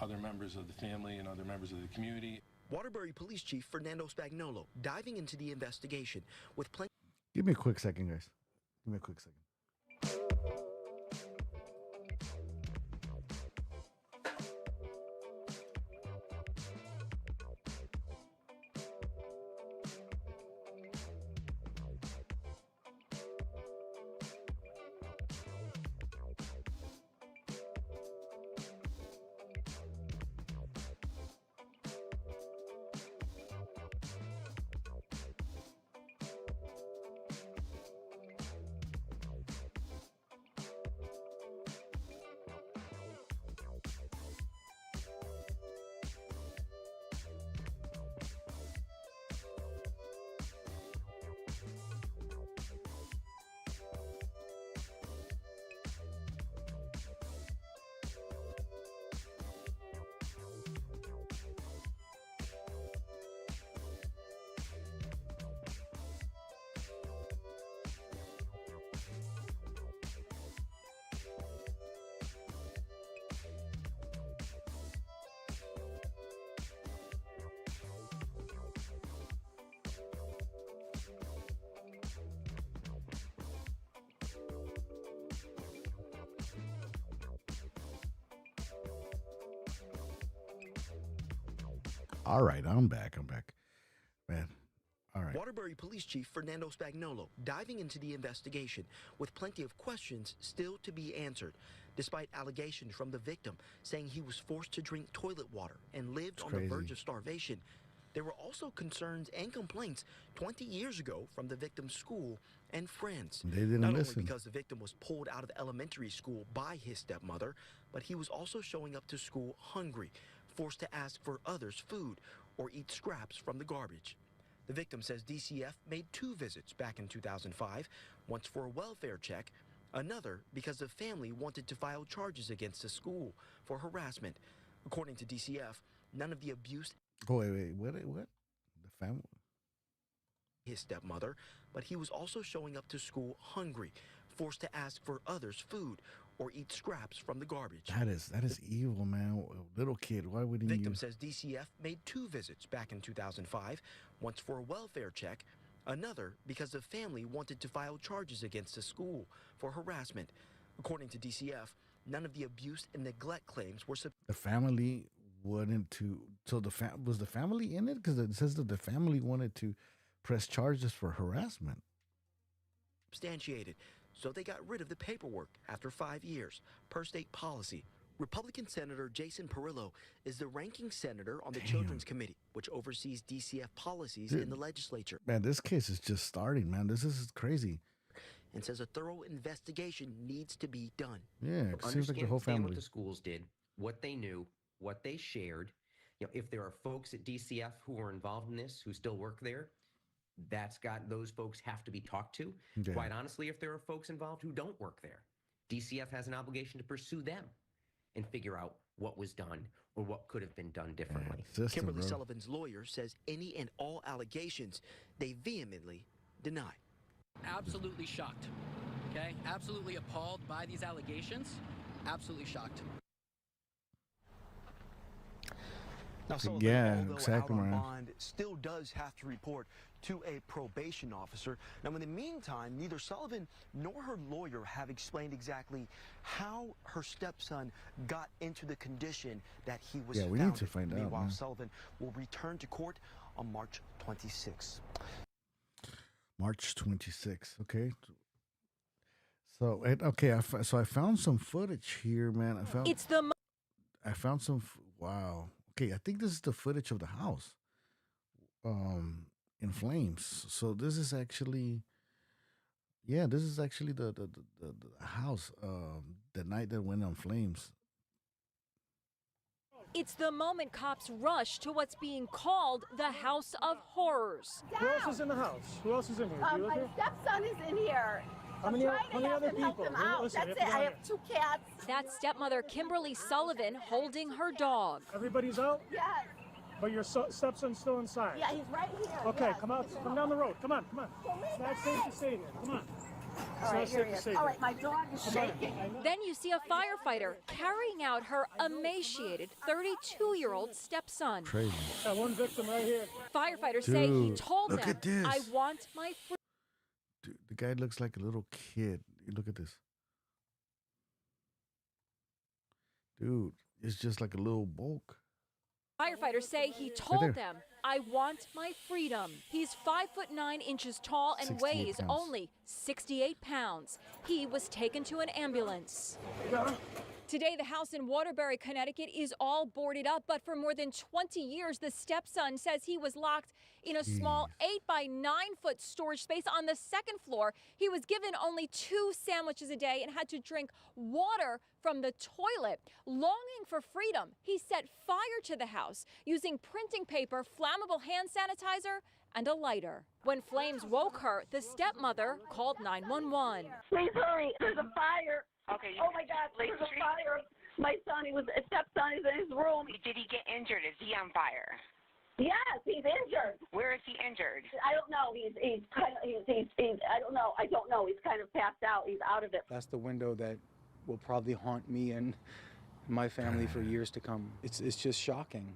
other members of the family and other members of the community. Waterbury Police Chief Fernando Spagnolo diving into the investigation with plenty. Give me a quick second, guys. Give me a quick second. All right, I'm back. Man, all right. Waterbury Police Chief Fernando Spagnolo diving into the investigation with plenty of questions still to be answered, despite allegations from the victim saying he was forced to drink toilet water and lived on the verge of starvation. There were also concerns and complaints 20 years ago from the victim's school and friends. They didn't Not listen. only because the victim was pulled out of elementary school by his stepmother, but he was also showing up to school hungry, forced to ask for others' food or eat scraps from the garbage. The victim says DCF made 2 visits back in 2005, once for a welfare check, another because the family wanted to file charges against the school for harassment. According to DCF, none of the abuse Oh, wait, what? The family? His stepmother, but he was also showing up to school hungry, forced to ask for others' food or eat scraps from the garbage. That is evil, man. A little kid, why wouldn't The victim you? says DCF made 2 visits back in 2005, once for a welfare check, another because the family wanted to file charges against the school for harassment. According to DCF, none of the abuse and neglect claims were The family wanted to. So was the family in it? Because it says that the family wanted to press charges for harassment. substantiated, so they got rid of the paperwork after 5 years, per state policy. Republican Senator Jason Perillo is the ranking senator on the Children's Committee, which oversees DCF policies in the legislature. Man, this case is just starting, man. This is crazy. And says a thorough investigation needs to be done. Yeah, it seems like the whole Understand family. what the schools did, what they knew, what they shared. You know, if there are folks at DCF who are involved in this, who still work there, those folks have to be talked to. Yeah. Quite honestly, if there are folks involved who don't work there, DCF has an obligation to pursue them and figure out what was done or what could have been done differently. Kimberly Sullivan's lawyer says any and all allegations they vehemently deny. Absolutely shocked, okay? Absolutely appalled by these allegations. Absolutely shocked. Now, Sullivan, Yeah, although exactly, out on man. bond, still does have to report to a probation officer. Now, in the meantime, neither Sullivan nor her lawyer have explained exactly how her stepson got into the condition that he was Yeah, we found need to in. find out, Meanwhile, man. Sullivan will return to court on March 26. March 26th. Okay. So I found some footage here, man. I found some. Wow. Okay, I think this is the footage of the house, in flames. So this is actually, the house, the night that went on flames. It's the moment cops rush to what's being called the House of Horrors. Who else is in the house? Who else is in here? Do you live My here? stepson is in here. How many other Help people? him out. Listen, That's you it. have to go I in have 2 cats. That's stepmother Kimberly Sullivan holding her dog. Everybody's out? Yes. But your stepson's still inside? Yeah, he's right here. Okay, yes. come out. Come down the road. Come on, come on. It's not safe to stay here. Come on. It's All not right, safe here to he is. stay All here. right, my dog is shaking. Then you see a firefighter carrying out her emaciated 32-year-old stepson. Crazy. Got one victim right here. Firefighters say he Dude, told look them, at this. I want my free. Dude, the guy looks like a little kid. Look at this. Dude, it's just like a little bulk. Firefighters say he told there. them, I want my freedom. He's 5'9" tall and 68 weighs pounds. only 68 pounds. He was taken to an ambulance. Today, the house in Waterbury, Connecticut is all boarded up, but for more than 20 years, the stepson says he was locked in a small 8-by-9-foot storage space on the 2nd floor. He was given only 2 sandwiches a day and had to drink water from the toilet. Longing for freedom, he set fire to the house using printing paper, flammable hand sanitizer, and a lighter. When flames woke her, the stepmother called 911. Please hurry. There's a fire. Okay. Oh my God, there's a fire. My son, a stepson is in his room. Did he get injured? Is he on fire? Yes, he's injured. Where is he injured? I don't know. He's I don't know. I don't know. He's kind of passed out. He's out of it. That's the window that will probably haunt me and my family for years to come. It's just shocking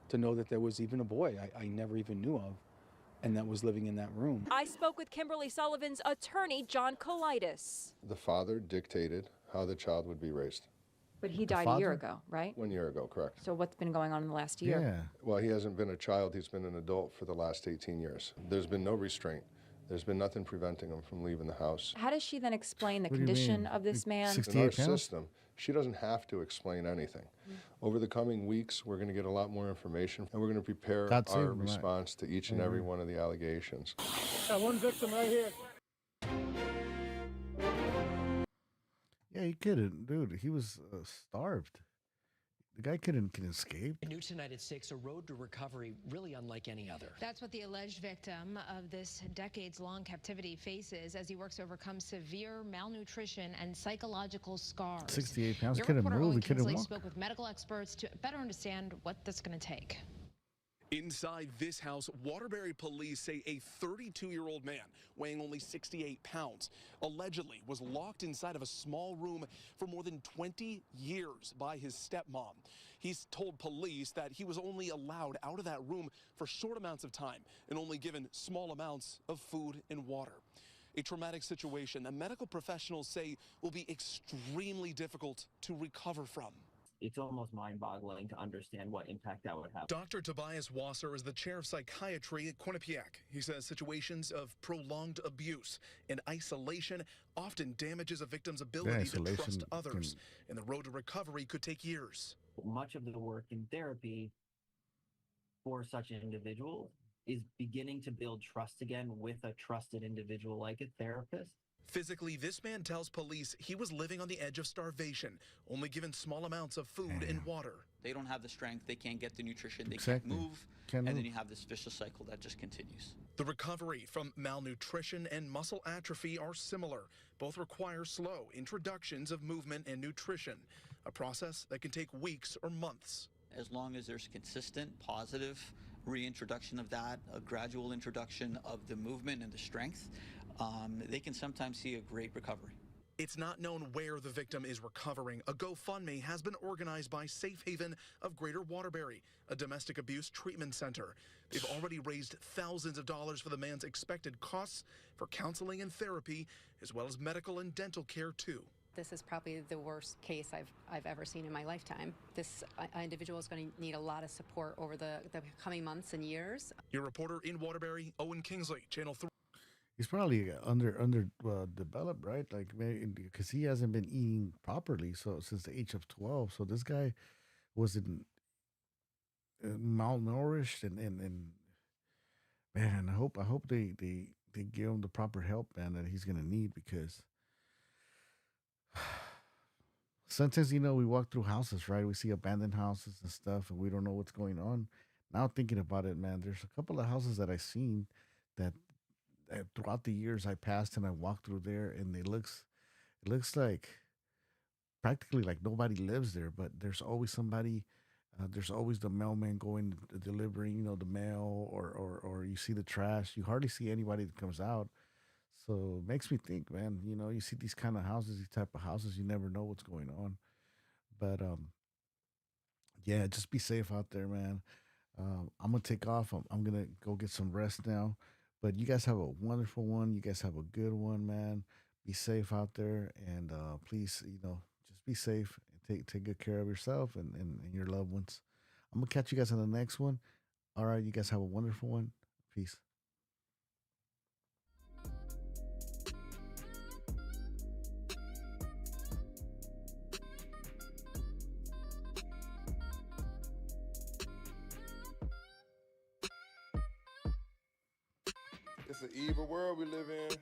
to know that there was even a boy I never even knew of, and that was living in that room. I spoke with Kimberly Sullivan's attorney, John Colitis. The father dictated how the child would be raised. But he died a year ago, right? 1 year ago, correct. So what's been going on in the last year? Yeah. Well, he hasn't been a child. He's been an adult for the last 18 years. There's been no restraint. There's been nothing preventing him from leaving the house. How does she then explain the What do you condition mean? of this man? 68 In our pounds? system, she doesn't have to explain anything. Over the coming weeks, we're going to get a lot more information, and we're going to prepare God save our him, right. response to each and every one of the allegations. Got one victim right here. Yeah, he couldn't, dude. He was starved. The guy couldn't escape. New tonight at 6, a road to recovery really unlike any other. That's what the alleged victim of this decades-long captivity faces as he works to overcome severe malnutrition and psychological scars. 68 pounds, Your couldn't reporter move, Owen he couldn't Kingsley walk. spoke with medical experts to better understand what this is going to take. Inside this house, Waterbury police say a 32-year-old man weighing only 68 pounds allegedly was locked inside of a small room for more than 20 years by his stepmom. He's told police that he was only allowed out of that room for short amounts of time and only given small amounts of food and water. A traumatic situation that medical professionals say will be extremely difficult to recover from. It's almost mind-boggling to understand what impact that would have. Dr. Tobias Wasser is the chair of psychiatry at Quinnipiac. He says situations of prolonged abuse and isolation often damages a victim's ability to trust others, and the road to recovery could take years. Much of the work in therapy for such an individual is beginning to build trust again with a trusted individual like a therapist. Physically, this man tells police he was living on the edge of starvation, only given small amounts of food and water. They don't have the strength, they can't get the nutrition, they Exactly. can't move, Can't and move. then you have this vicious cycle that just continues. The recovery from malnutrition and muscle atrophy are similar. Both require slow introductions of movement and nutrition, a process that can take weeks or months. As long as there's consistent, positive reintroduction of that, a gradual introduction of the movement and the strength, they can sometimes see a great recovery. It's not known where the victim is recovering. A GoFundMe has been organized by Safe Haven of Greater Waterbury, a domestic abuse treatment center. They've already raised thousands of dollars for the man's expected costs for counseling and therapy, as well as medical and dental care too. This is probably the worst case I've ever seen in my lifetime. This individual is going to need a lot of support over the coming months and years. Your reporter in Waterbury, Owen Kingsley, Channel 3. He's probably developed, right? Like, because he hasn't been eating properly since the age of 12. So this guy wasn't malnourished, and man, I hope they give him the proper help, man, that he's gonna need, because sometimes, we walk through houses, right? We see abandoned houses and stuff, and we don't know what's going on. Now thinking about it, man, there's a couple of houses that I've seen that throughout the years I passed and I walked through there, and it looks like practically like nobody lives there, but there's always somebody. There's always the mailman going delivering, the mail, or you see the trash. You hardly see anybody that comes out. So it makes me think, man. You see these kind of houses, these type of houses, you never know what's going on. But yeah, just be safe out there, man. I'm gonna take off. I'm gonna go get some rest now. But you guys have a wonderful one. You guys have a good one, man. Be safe out there, and please, just be safe and take good care of yourself and your loved ones. I'm gonna catch you guys on the next one. All right, you guys have a wonderful one. Peace. It's an evil world we live in.